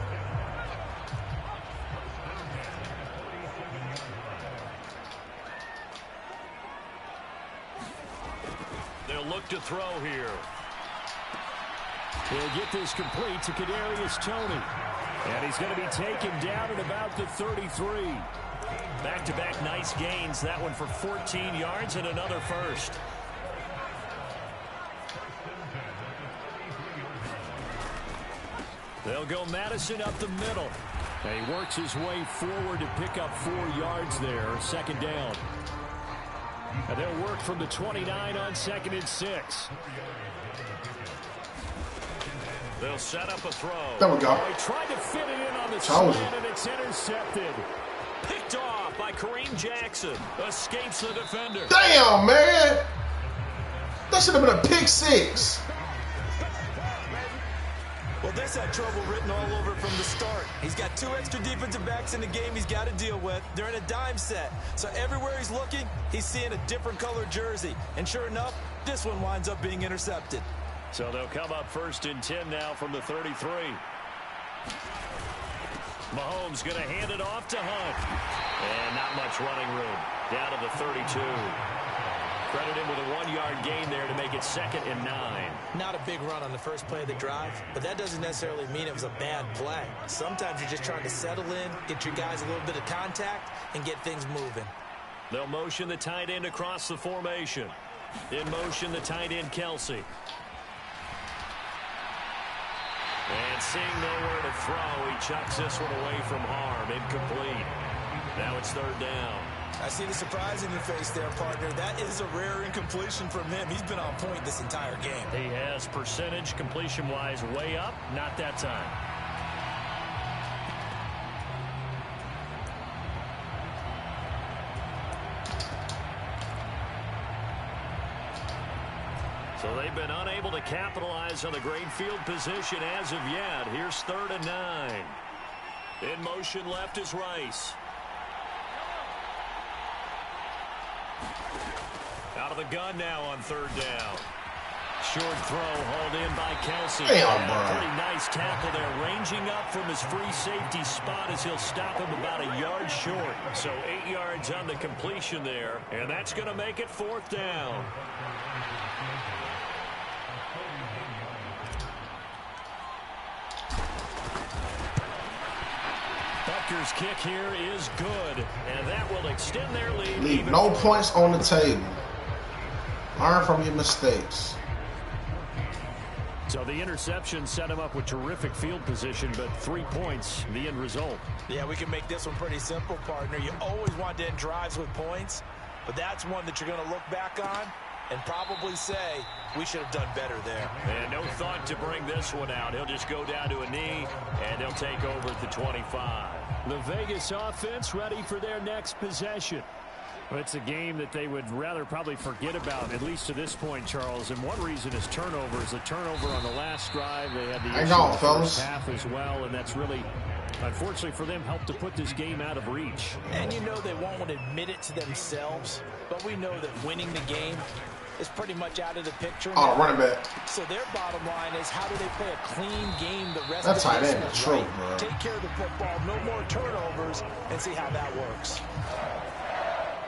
They'll look to throw here. He'll get this complete to Kadarius Toney. And he's going to be taken down at about the 33. Back-to-back nice gains. That one for 14 yards and another first. They'll go Madison up the middle. And he works his way forward to pick up 4 yards there. Second down. And they'll work from the 29 on 2nd and 6. They'll set up a throw. There we go. They tried to fit it in on the slant, and it's intercepted. Picked off by Kareem Jackson. Escapes the defender. Damn, man. That should have been a pick 6. Well, this had trouble written all over from the start. He's got 2 extra defensive backs in the game he's got to deal with. They're in a dime set. So everywhere he's looking, he's seeing a different color jersey. And sure enough, this one winds up being intercepted. So they'll come up 1st and 10 now from the 33. Mahomes going to hand it off to Hunt. And not much running room. Down to the 32. Credit him with a 1-yard gain there to make it 2nd and 9. Not a big run on the first play of the drive, but that doesn't necessarily mean it was a bad play. Sometimes you're just trying to settle in, get your guys a little bit of contact, and get things moving. They'll motion the tight end across the formation. In motion, the tight end, Kelsey. And seeing nowhere to throw, he chucks this one away from harm. Incomplete. Now it's 3rd down. I see the surprise in your face there, partner. That is a rare incompletion from him. He's been on point this entire game. He has percentage completion-wise way up. Not that time. So they've been unable to capitalize on the great field position as of yet. Here's 3rd and 9. In motion left is Rice. Out of the gun now on 3rd down. Short throw hauled in by Kelsey. Pretty nice tackle there, ranging up from his free safety spot as he'll stop him about a yard short. So 8 yards on the completion there, and that's going to make it 4th down. Butker's kick here is good, and that will extend their lead. Leave no points on the table. Learn from your mistakes. So the interception set him up with terrific field position, but 3 points, the end result. Yeah, we can make this one pretty simple, partner. You always want to end drives with points, but that's one that you're going to look back on and probably say, we should have done better there. And no thought to bring this one out. He'll just go down to a knee, and they'll take over at the 25. The Vegas offense ready for their next possession. Well, it's a game that they would rather probably forget about, at least to this point, Charles. And one reason is turnovers. A turnover on the last drive. They had the issue in the first half as well, and that's really, unfortunately for them, helped to put this game out of reach. And you know they won't admit it to themselves, but we know that winning the game is pretty much out of the picture. Oh, running back. So their bottom line is, how do they play a clean game the rest That's of the tight end, true, right? bro. Take care of the football, no more turnovers, and see how that works.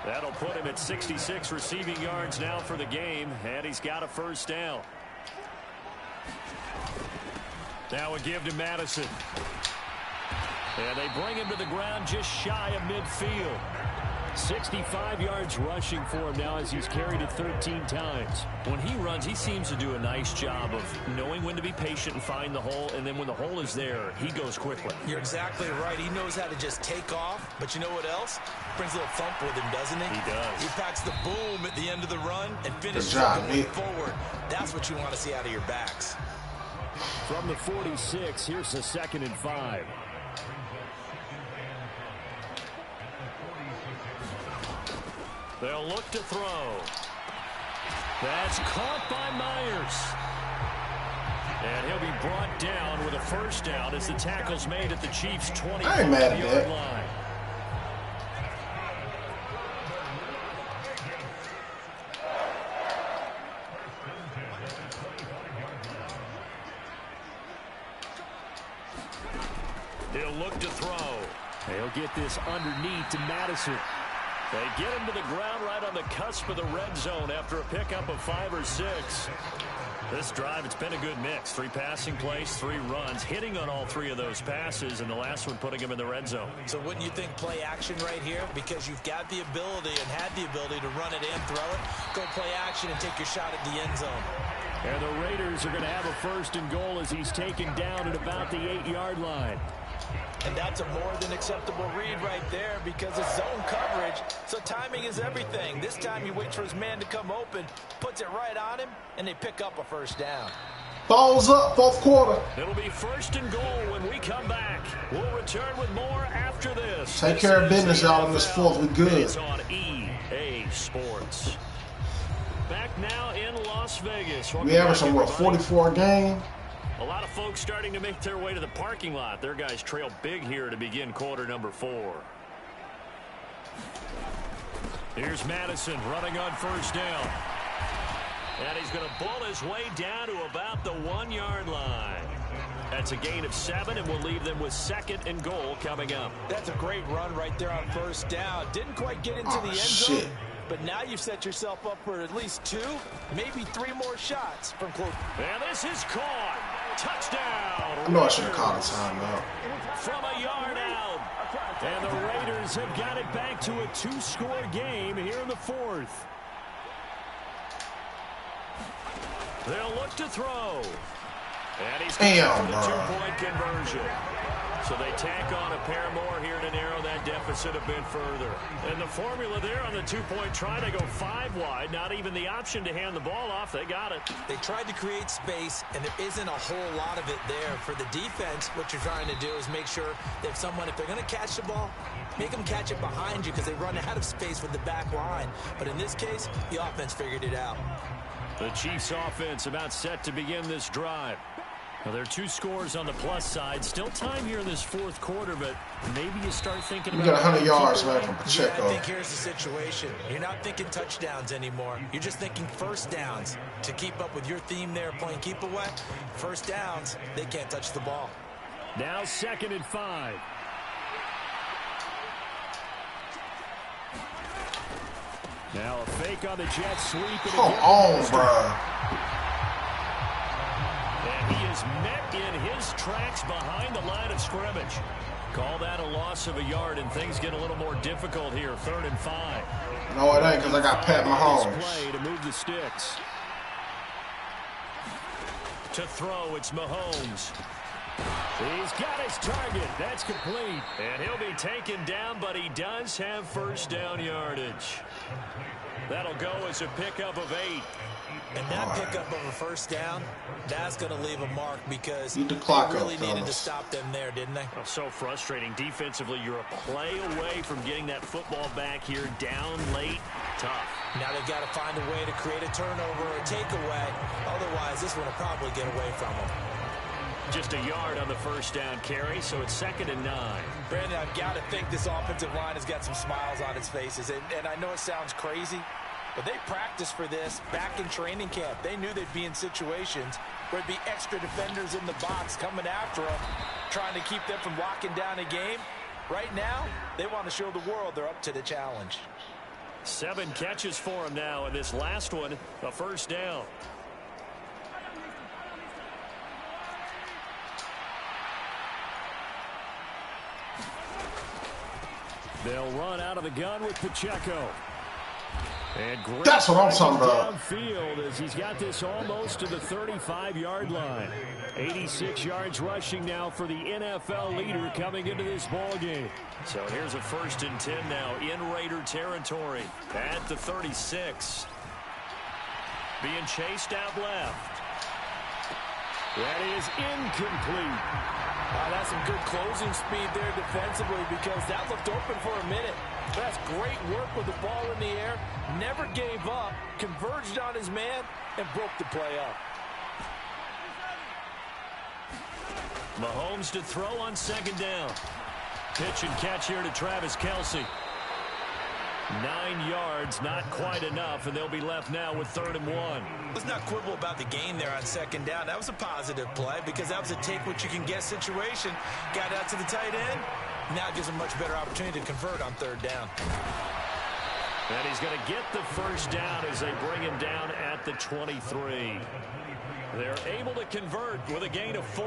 That'll put him at 66 receiving yards now for the game, and he's got a first down. Now a give to Madison. And they bring him to the ground just shy of midfield. 65 yards rushing for him now as he's carried it 13 times. When he runs, he seems to do a nice job of knowing when to be patient and find the hole, and then when the hole is there, he goes quickly. You're exactly right. He knows how to just take off, but you know what else? Brings a little thump with him, doesn't he? He does. He packs the boom at the end of the run and finishes going forward. That's what you want to see out of your backs. From the 46, here's the 2nd and 5. They'll look to throw. That's caught by Myers. And he'll be brought down with a first down as the tackle's made at the Chiefs' 25-yard line. He'll look to throw. They'll get this underneath to Madison. They get him to the ground right on the cusp of the red zone after a pickup of 5 or 6. This drive, it's been a good mix. 3 passing plays, 3 runs, hitting on all 3 of those passes, and the last one putting him in the red zone. So wouldn't you think play action right here? Because you've got the ability and had the ability to run it and throw it. Go play action and take your shot at the end zone. And the Raiders are going to have a 1st and goal as he's taken down at about the 8-yard line. And that's a more than acceptable read right there because it's zone coverage, so timing is everything. This time he waits for his man to come open, puts it right on him, and they pick up a first down. Balls up, 4th quarter. It'll be 1st and goal when we come back. We'll return with more after this. Take care of business, y'all, in this 4th. We good. It's on EA Sports. Back now in Las Vegas. We average some, 44 a game? A lot of folks starting to make their way to the parking lot. Their guys trail big here to begin quarter number 4. Here's Madison running on first down. And he's going to ball his way down to about the 1-yard line. That's a gain of 7, and we'll leave them with 2nd and goal coming up. That's a great run right there on first down. Didn't quite get into the end zone, but now you've set yourself up for at least 2, maybe 3 more shots from close. And this is caught. Touchdown. I know I should have called a timeout. From a yard out. And the Raiders have got it back to a 2-score game here in the 4th. They'll look to throw. And he's going for the 2-point conversion. So they tack on a pair more here to narrow that deficit a bit further. And the formula there on the 2-point try to go 5 wide. Not even the option to hand the ball off. They got it. They tried to create space, and there isn't a whole lot of it there. For the defense, what you're trying to do is make sure that if they're going to catch the ball, make them catch it behind you because they run out of space with the back line. But in this case, the offense figured it out. The Chiefs offense about set to begin this drive. Well, there are 2 scores on the plus side. Still time here in this 4th quarter, but maybe you start thinking about... We got 100 yards, man, from Pacheco. Yeah, I think here's the situation. You're not thinking touchdowns anymore. You're just thinking first downs. To keep up with your theme there, playing keep away, first downs, they can't touch the ball. Now 2nd and 5. Now a fake on the jet sweep. Come on, bro. And he is met in his tracks behind the line of scrimmage. Call that a loss of a yard, and things get a little more difficult here. 3rd and 5. No, it ain't, because I got Pat Mahomes. Play to move the sticks. To throw, it's Mahomes. He's got his target. That's complete. And he'll be taken down, but he does have first down yardage. That'll go as a pickup of 8. And that pickup of a first down, that's going to leave a mark because Beat the clock they really up, needed to fellas. stop them there, didn't they? Oh, so frustrating. Defensively, you're a play away from getting that football back here down late. Tough. Now they've got to find a way to create a turnover or a takeaway. Otherwise, this one will probably get away from them. Just a yard on the first down carry, so it's 2nd and 9. Brandon, I've got to think this offensive line has got some smiles on its faces. And I know it sounds crazy, but they practiced for this back in training camp. They knew they'd be in situations where there'd be extra defenders in the box coming after them, trying to keep them from locking down a game. Right now, they want to show the world they're up to the challenge. 7 catches for him now, and this last one, a first down. They'll run out of the gun with Pacheco. And great That's what I'm talking about. downfield as he's got this almost to the 35-yard line. 86 yards rushing now for the NFL leader coming into this ball game. So here's a 1st and 10 now in Raider territory at the 36. Being chased out left. That is incomplete. That's some good closing speed there defensively because that looked open for a minute. That's great work with the ball in the air. Never gave up, converged on his man, and broke the play up. Mahomes to throw on 2nd down. Pitch and catch here to Travis Kelce. 9 yards, not quite enough, and they'll be left now with 3rd and 1. Let's not quibble about the gain there on 2nd down. That was a positive play because that was a take-what-you-can-get situation. Got out to the tight end. Now it gives him a much better opportunity to convert on 3rd down. And he's going to get the first down as they bring him down at the 23. They're able to convert with a gain of 4.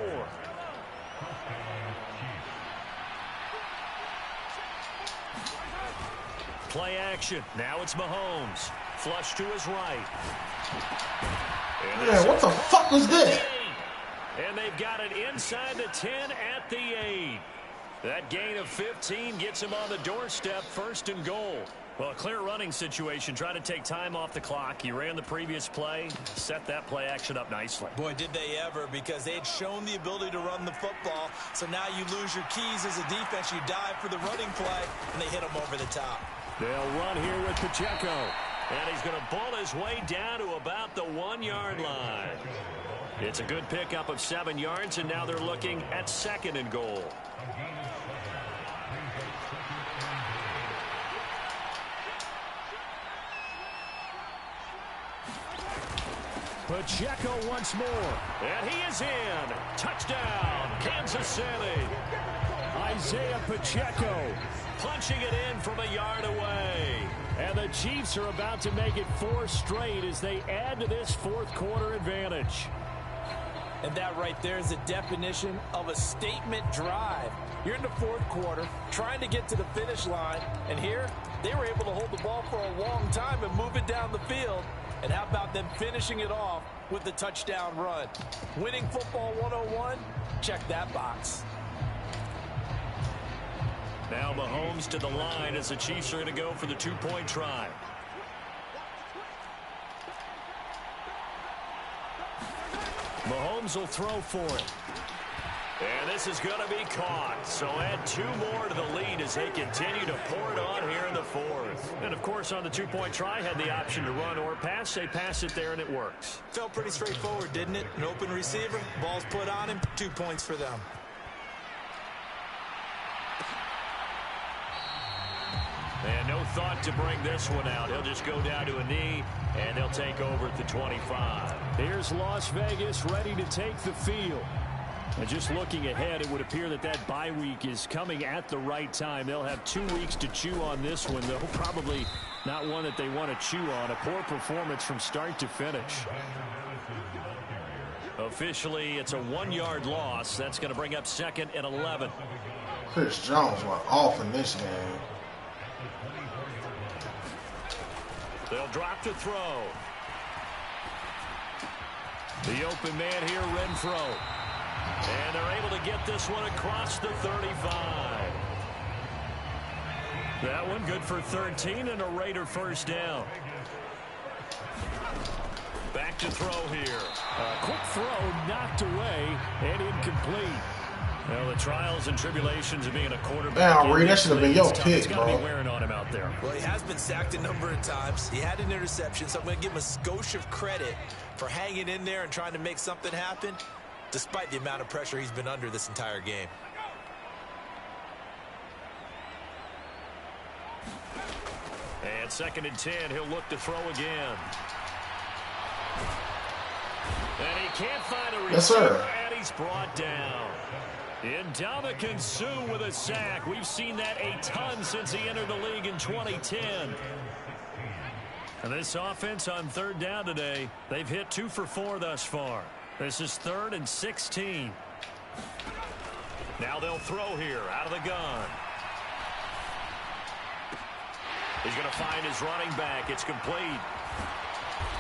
Play action. Now it's Mahomes. Flush to his right. Man, what the fuck was this? And they've got it inside the 10 at the 8. That gain of 15 gets him on the doorstep, 1st and goal. Well, a clear running situation. Trying to take time off the clock. He ran the previous play, set that play action up nicely. Boy, did they ever, because they had shown the ability to run the football. So now you lose your keys as a defense. You dive for the running play, and they hit him over the top. They'll run here with Pacheco. And he's going to bull his way down to about the 1-yard line. It's a good pickup of 7 yards, and now they're looking at 2nd and goal. Pacheco once more. And he is in. Touchdown, Kansas City. Isaiah Pacheco punching it in from a yard away. And the Chiefs are about to make it 4 straight as they add to this 4th quarter advantage. And that right there is the definition of a statement drive. You're in the 4th quarter, trying to get to the finish line. And here, they were able to hold the ball for a long time and move it down the field. And how about them finishing it off with the touchdown run? Winning football 101? Check that box. Now Mahomes to the line as the Chiefs are going to go for the 2-point try. Mahomes will throw for it. And this is going to be caught. So add 2 more to the lead as they continue to pour it on here in the 4th. And, of course, on the 2-point try, had the option to run or pass. They pass it there, and it works. Felt pretty straightforward, didn't it? An open receiver, ball's put on him, 2 points for them. And no thought to bring this one out. He'll just go down to a knee, and they'll take over at the 25. Here's Las Vegas ready to take the field. And just looking ahead, it would appear that that bye week is coming at the right time. They'll have 2 weeks to chew on this one, though probably not one that they want to chew on. A poor performance from start to finish. Officially, it's a 1-yard loss. That's going to bring up 2nd and 11. Chris Jones went off in this game. They'll drop to throw. The open man here, Renfro. And they're able to get this one across the 35. That one good for 13 and a Raider first down. Back to throw here. A quick throw knocked away and incomplete. Well, the trials and tribulations of being a quarterback. Damn, Reed, that should have been your pick, bro. Be wearing on him out there. Well, he has been sacked a number of times. He had an interception, so I'm going to give him a skosh of credit for hanging in there and trying to make something happen, despite the amount of pressure he's been under this entire game. And 2nd and 10, he'll look to throw again. And he can't find a receiver, yes, sir. And he's brought down. Ndamukong Suh with a sack. We've seen that a ton since he entered the league in 2010. And this offense on 3rd down today, they've hit 2 for 4 thus far. This is 3rd and 16. Now they'll throw here out of the gun. He's going to find his running back. It's complete.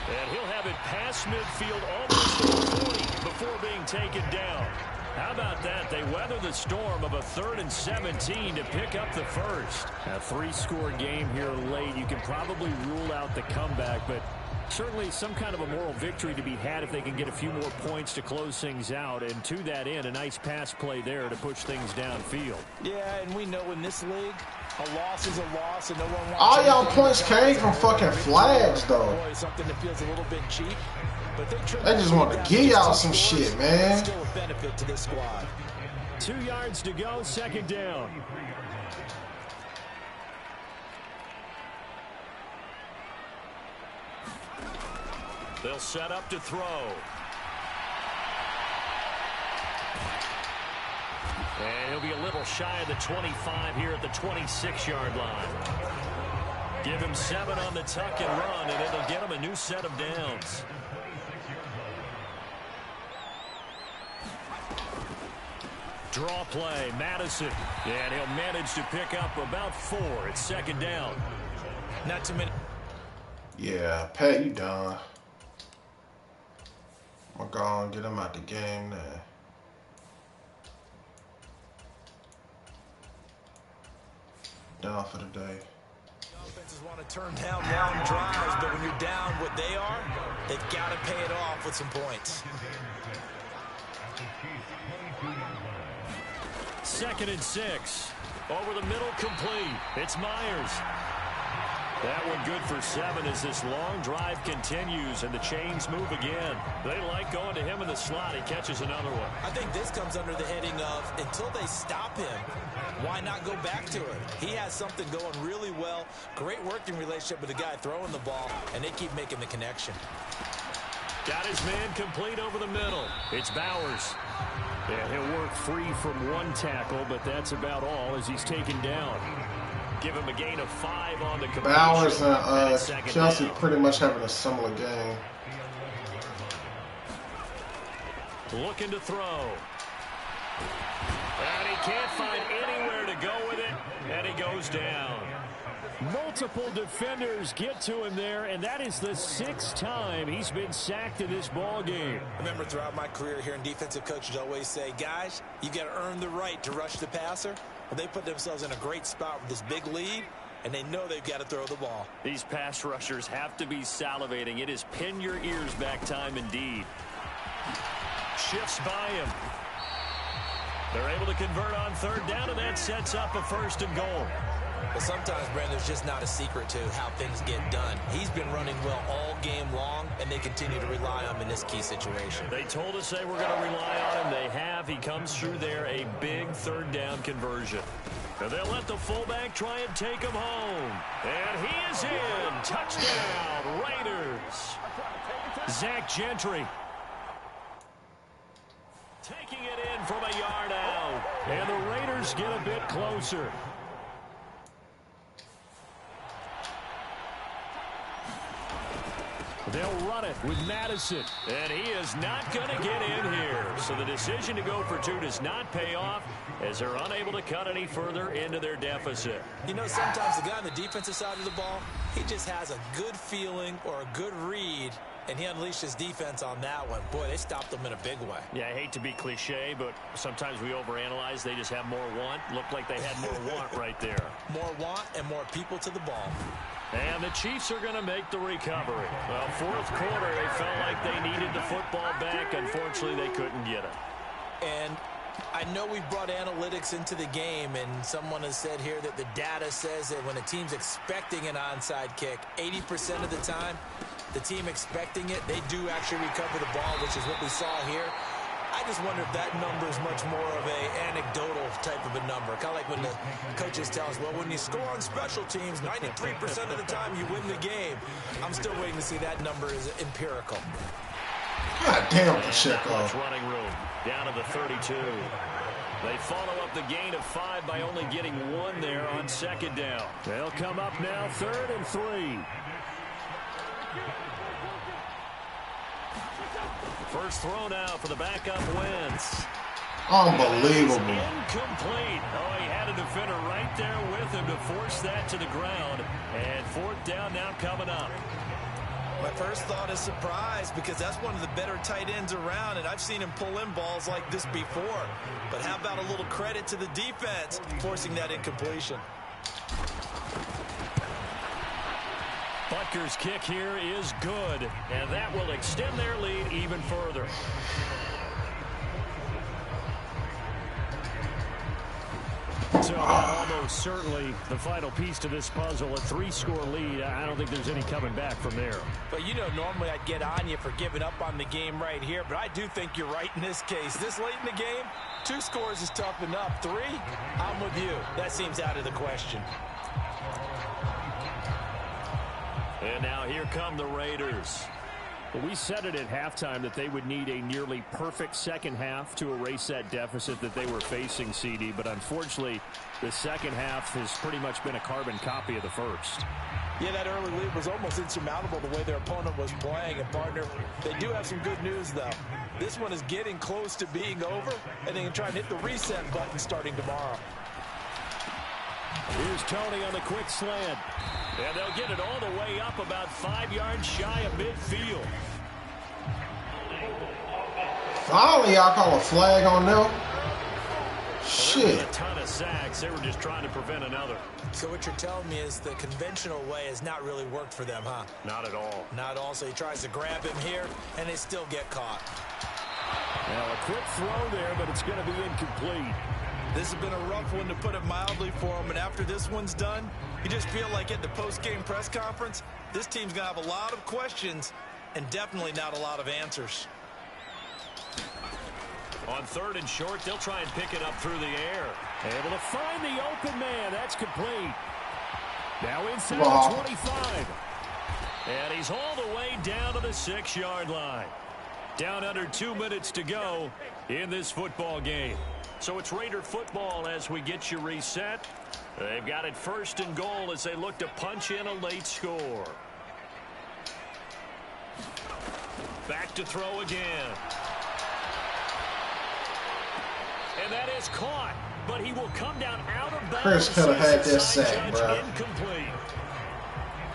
And he'll have it past midfield almost to the 40 before being taken down. How about that? They weather the storm of a 3rd and 17 to pick up the first. A 3-score game here late. You can probably rule out the comeback, but certainly some kind of a moral victory to be had if they can get a few more points to close things out. And to that end, a nice pass play there to push things downfield. Yeah, and we know in this league, a loss is a loss, and no one wants All y'all points came from fucking flags, though. Boy, something that feels a little bit cheap, but they just want to give y'all some shit, man. Still a benefit to this squad. 2 yards to go, 2nd down. They'll set up to throw. And he'll be a little shy of the 25 here at the 26-yard line. Give him 7 on the tuck and run, and it'll get him a new set of downs. Draw play, Madison. And he'll manage to pick up about 4. It's 2nd down. Not too many. Yeah, Pat, you done. I'm gonna get him out the game now. Down for the day. Offenses want to turn down long drives, but when you're down what they are, they've got to pay it off with some points. 2nd and 6. Over the middle, complete. It's Myers. That one good for 7 as this long drive continues and the chains move again. They like going to him in the slot. He catches another one. I think this comes under the heading of until they stop him, why not go back to it? He has something going really well. Great working relationship with the guy throwing the ball, and they keep making the connection. Got his man complete over the middle. It's Bowers. Yeah, he'll work free from 1 tackle, but that's about all as he's taken down. Give him a gain of 5 on the completion. Bowers and Chelsea down. pretty much having a similar game. Looking to throw. And he can't find anywhere to go with it, and he goes down. Multiple defenders get to him there, and that is the 6th time he's been sacked in this ball game. I remember throughout my career here in defensive coaches always say, guys, you got to earn the right to rush the passer. Well, they put themselves in a great spot with this big lead, and they know they've got to throw the ball. These pass rushers have to be salivating. It is pin your ears back time indeed. Shifts by him. They're able to convert on 3rd down, and that sets up a 1st and goal. But sometimes, Brandon, there's just not a secret to how things get done. He's been running well all game long, and they continue to rely on him in this key situation. They told us they were going to rely on him. They have. He comes through there, a big 3rd down conversion. And they'll let the fullback try and take him home. And he is in. Touchdown, Raiders. Zach Gentry. Taking it in from a yard out. And the Raiders get a bit closer. They'll run it with Madison. And he is not going to get in here. So the decision to go for 2 does not pay off as they're unable to cut any further into their deficit. You know, sometimes the guy on the defensive side of the ball, he just has a good feeling or a good read and he unleashed his defense on that one. Boy, they stopped him in a big way. Yeah, I hate to be cliche, but sometimes we overanalyze. They just have more want. Looked like they had more want right there. More want and more people to the ball. And the Chiefs are going to make the recovery. Well, fourth quarter, they felt like they needed the football back. Unfortunately, they couldn't get it. And I know we've brought analytics into the game, and someone has said here that the data says that when a team's expecting an onside kick, 80% of the time, the team expecting it, they do actually recover the ball, which is what we saw here. I just wonder if that number is much more of a anecdotal type of a number. Kind of like when the coaches tell us, well, when you score on special teams, 93% of the time you win the game. I'm still waiting to see that number is empirical. God damn, Pacheco. Much running room. Down to the 32. They follow up the gain of 5 by only getting 1 there on second down. They'll come up now 3rd and 3. First throw now for the backup Wentz. Unbelievable. Incomplete. Oh, he had a defender right there with him to force that to the ground. And 4th down now coming up. My first thought is surprise, because that's one of the better tight ends around, and I've seen him pull in balls like this before. But how about a little credit to the defense forcing that incompletion? Butker's kick here is good, and that will extend their lead even further. So almost certainly the final piece to this puzzle, a 3-score lead. I don't think there's any coming back from there. But you know, normally I'd get on you for giving up on the game right here, but I do think you're right in this case. This late in the game, 2 scores is tough enough. 3, I'm with you. That seems out of the question. And now here come the Raiders. Well, we said it at halftime that they would need a nearly perfect second half to erase that deficit that they were facing, CD. But unfortunately, the second half has pretty much been a carbon copy of the first. Yeah, that early lead was almost insurmountable the way their opponent was playing. And, partner, they do have some good news, though. This one is getting close to being over, and they can try and hit the reset button starting tomorrow. Here's Tony on the quick slant. And they'll get it all the way up about 5 yards shy of midfield. Finally, y'all call a flag on them. Shit. A ton of sacks. They were just trying to prevent another. So what you're telling me is the conventional way has not really worked for them, huh? Not at all. Not at all. So he tries to grab him here, and they still get caught. Now a quick throw there, but it's going to be incomplete. This has been a rough one, to put it mildly, for him. And after this one's done, you just feel like at the post-game press conference, this team's going to have a lot of questions and definitely not a lot of answers. On 3rd and short, they'll try and pick it up through the air. Able to find the open man. That's complete. Now inside the 25. And he's all the way down to the 6-yard line. Down under 2 minutes to go in this football game. So it's Raider football as we get you reset. They've got it 1st and goal as they look to punch in a late score. Back to throw again. And that is caught, but he will come down out of bounds. Chris could have had that sack, bro. Incomplete.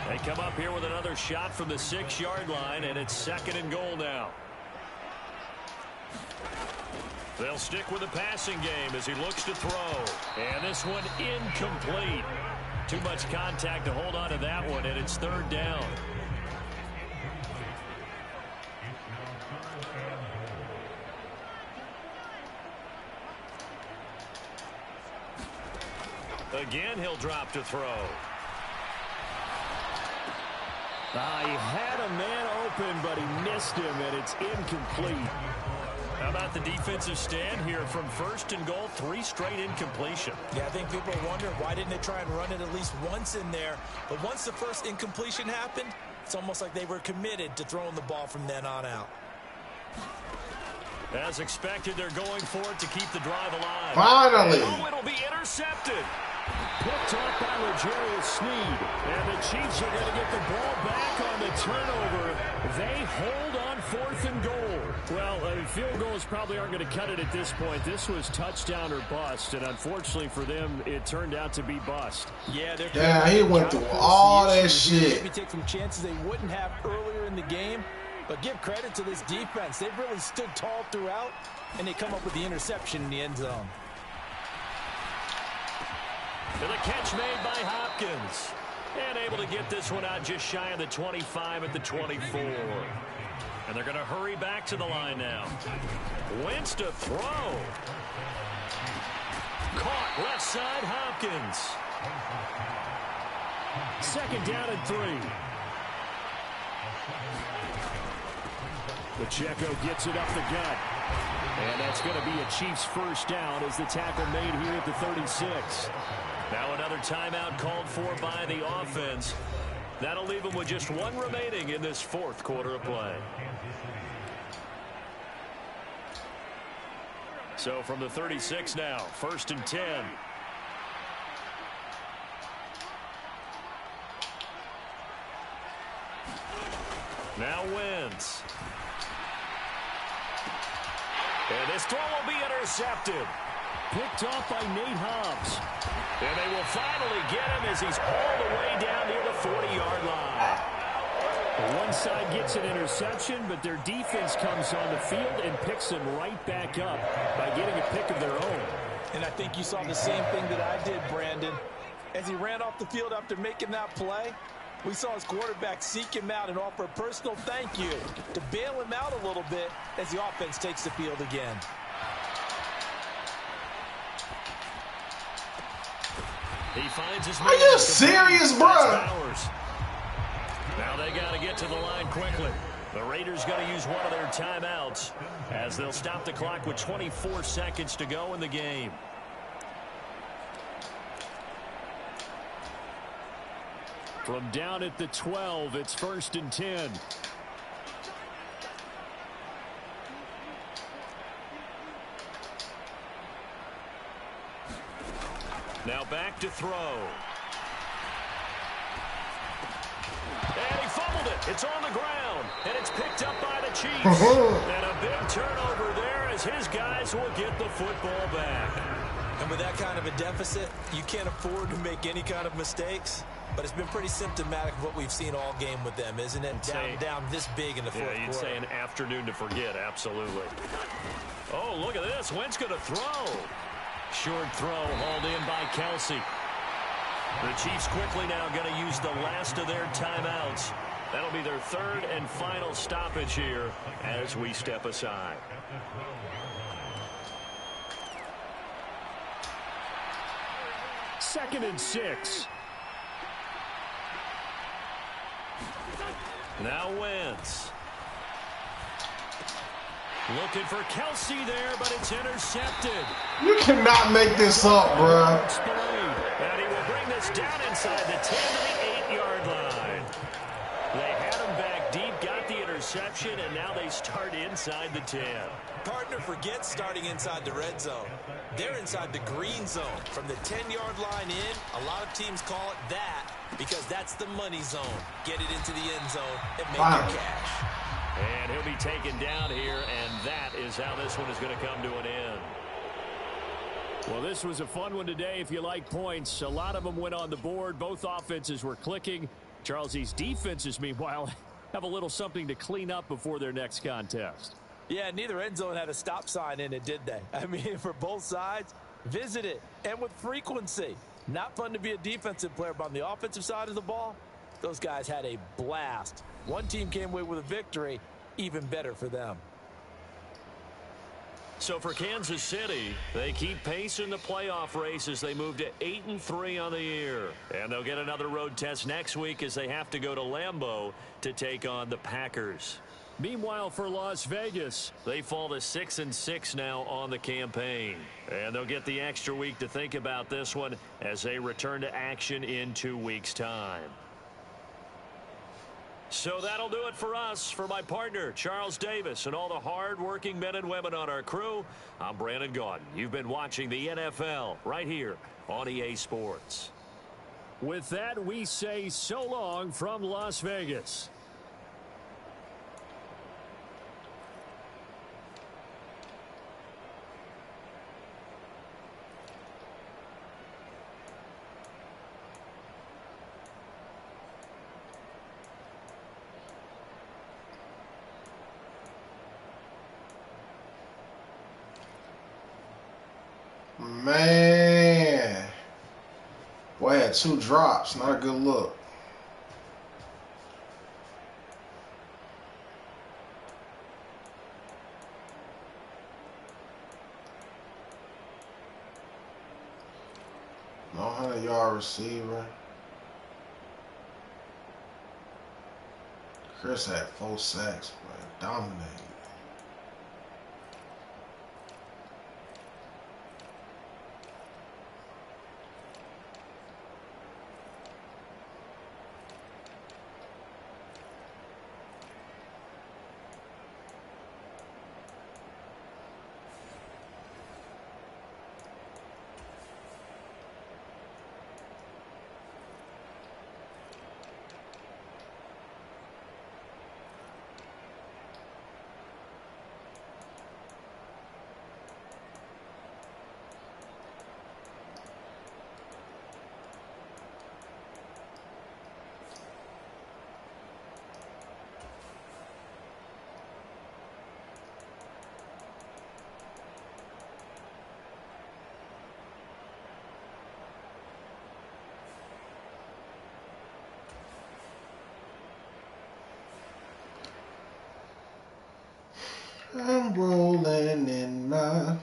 They come up here with another shot from the 6-yard line, and it's 2nd and goal now. They'll stick with the passing game as he looks to throw. And this one incomplete. Too much contact to hold on to that one, and it's 3rd down. Again, he'll drop to throw. He had a man open, but he missed him, and it's incomplete. How about the defensive stand here from 1st and goal, 3 straight incompletion? Yeah, I think people are wondering why didn't they try and run it at least once in there. But once the first incompletion happened, it's almost like they were committed to throwing the ball from then on out. As expected, they're going for it to keep the drive alive. Finally. Oh, it'll be intercepted. Picked off by L'Jarius Sneed. And the Chiefs are going to get the ball back on the turnover. They hold on 4th and goal. Well, field goals probably aren't going to cut it at this point. This was touchdown or bust, and unfortunately for them, it turned out to be bust. Yeah, he went through all that shit. Maybe take some chances they wouldn't have earlier in the game. But give credit to this defense. They've really stood tall throughout, and they come up with the interception in the end zone. And the catch made by Hopkins. And able to get this one out just shy of the 25 at the 24. And they're going to hurry back to the line now. Wentz to throw. Caught left side, Hopkins. Second down and 3. Pacheco gets it up the gut. And that's going to be a Chiefs first down as the tackle made here at the 36. Now another timeout called for by the offense. That'll leave them with just one remaining in this fourth quarter of play. So from the 36 now, 1st and 10. Now Wentz. And this throw will be intercepted. Picked off by Nate Hobbs. And they will finally get him as he's all the way down near the 40-yard line. One side gets an interception, but their defense comes on the field and picks him right back up by getting a pick of their own. And I think you saw the same thing that I did, Brandon. As he ran off the field after making that play, we saw his quarterback seek him out and offer a personal thank you to bail him out a little bit as the offense takes the field again. He finds his man. Are you serious, bro? Now they got to get to the line quickly. The Raiders going to use one of their timeouts as they'll stop the clock with 24 seconds to go in the game. From down at the 12, it's 1st and 10. Now back to throw. And he fumbled it. It's on the ground. And it's picked up by the Chiefs. And a big turnover there as his guys will get the football back. And with that kind of a deficit, you can't afford to make any kind of mistakes. But it's been pretty symptomatic of what we've seen all game with them, isn't it? Down this big in the fourth quarter. Yeah, you'd say an afternoon to forget, absolutely. Oh, look at this. Wentz going to throw. Short throw hauled in by Kelsey. The Chiefs quickly now going to use the last of their timeouts. That'll be their third and final stoppage here as we step aside. Second and 6. Now Wentz. Looking for Kelsey there, but it's intercepted. You cannot make this up, bro. And he will bring this down inside the 10 to the 8-yard line. They had him back deep, got the interception, and now they start inside the 10. Partner forgets starting inside the red zone. They're inside the green zone. From the 10-yard line in, a lot of teams call it that because that's the money zone. Get it into the end zone and make your cash. And he'll be taken down here, and that is how this one is going to come to an end. Well, this was a fun one today if you like points. A lot of them went on the board. Both offenses were clicking. Charles, these defenses, meanwhile, have a little something to clean up before their next contest. Yeah, neither end zone had a stop sign in it, did they? I mean, for both sides, visit it, and with frequency. Not fun to be a defensive player, but on the offensive side of the ball, those guys had a blast. One team came away with a victory, even better for them. So for Kansas City, they keep pace in the playoff race as they move to 8-3 on the year. And they'll get another road test next week as they have to go to Lambeau to take on the Packers. Meanwhile, for Las Vegas, they fall to 6-6 now on the campaign. And they'll get the extra week to think about this one as they return to action in 2 weeks' time. So that'll do it for us. For my partner, Charles Davis, and all the hard-working men and women on our crew, I'm Brandon Gaudin. You've been watching the NFL right here on EA Sports. With that, we say so long from Las Vegas. Man. Boy, I had 2 drops. Not a good look. No 100-yard receiver. Chris had 4 sacks, man. Dominated. I'm rolling in my...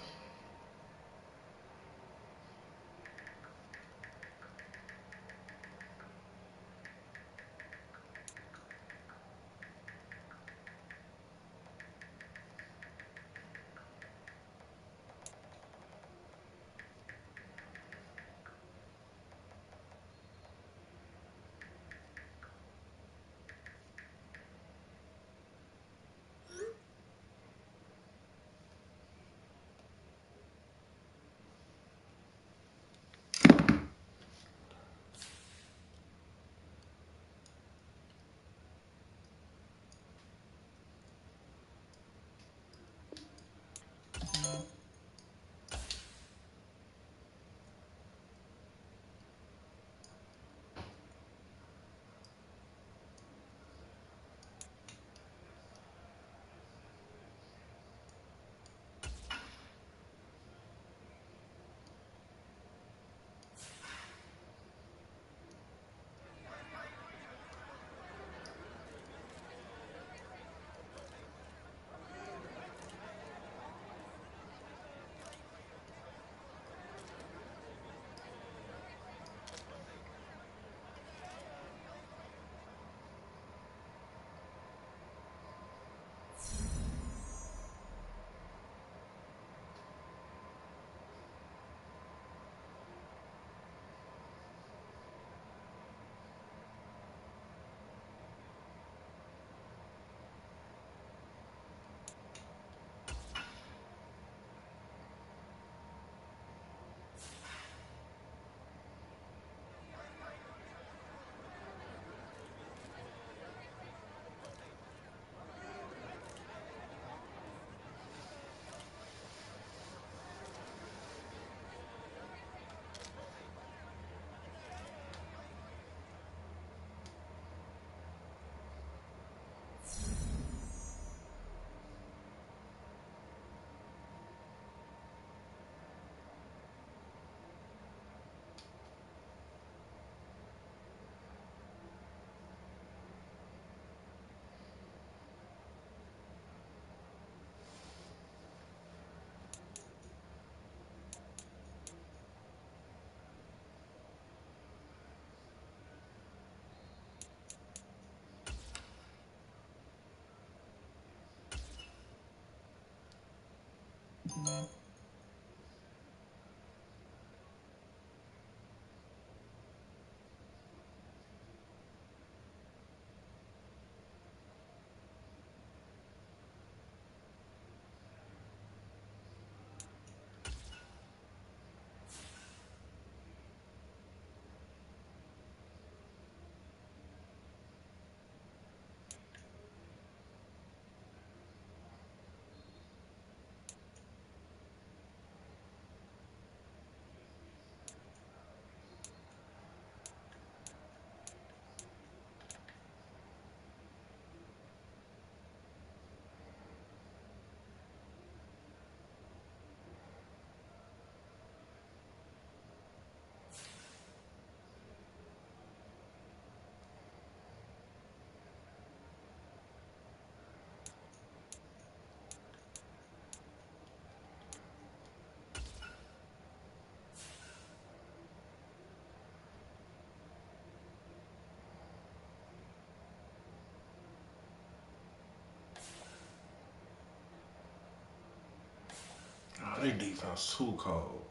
Their defense too cold.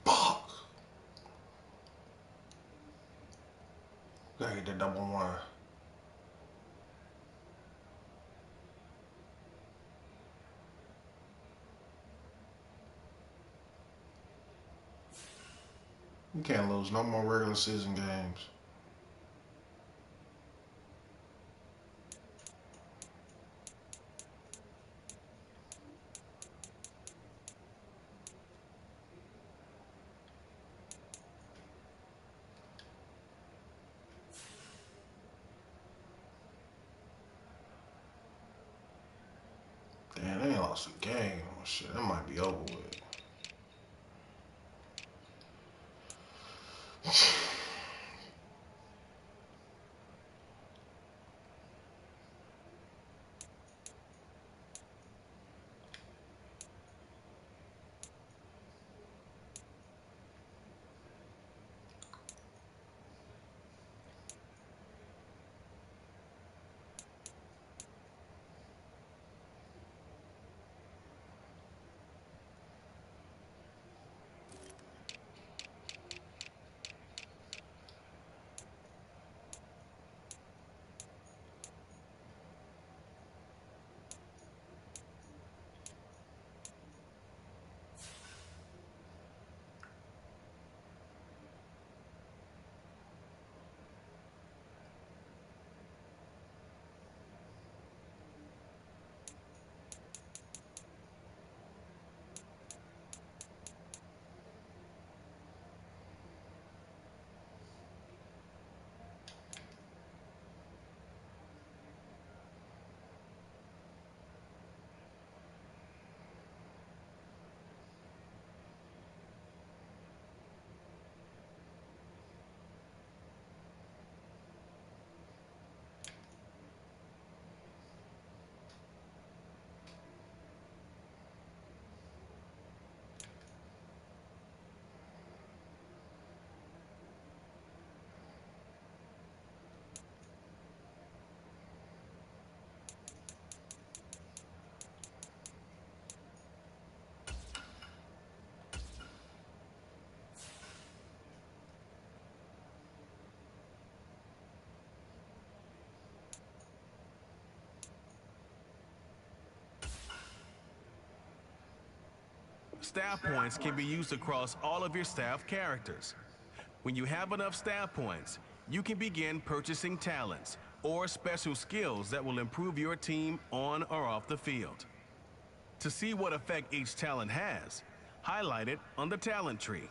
Fuck. Gotta get that double one. You can't lose no more regular season games. Damn, they ain't lost a game. Oh, shit, that might be over with. Staff points can be used across all of your staff characters. When you have enough staff points, you can begin purchasing talents or special skills that will improve your team on or off the field. To see what effect each talent has, highlight it on the talent tree.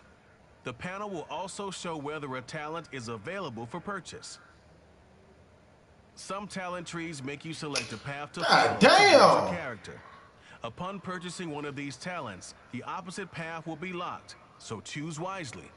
The panel will also show whether a talent is available for purchase. Some talent trees make you select a path to follow God to build your damn! character. Upon purchasing one of these talents, the opposite path will be locked, so choose wisely.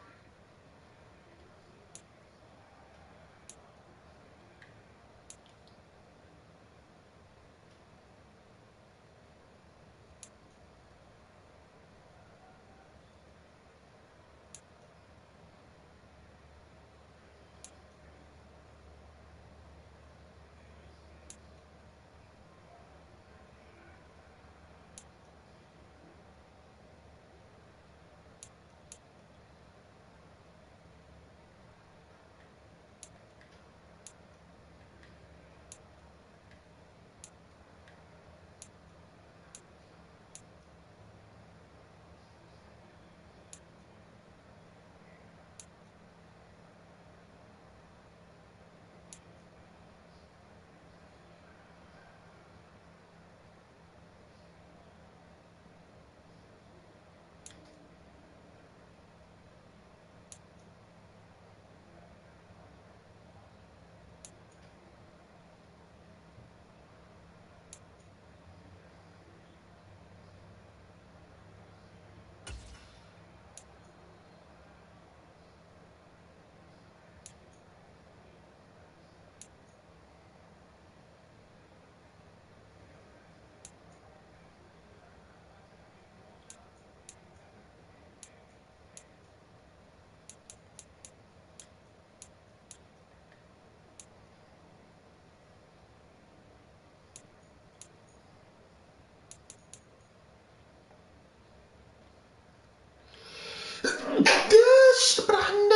Das Brande,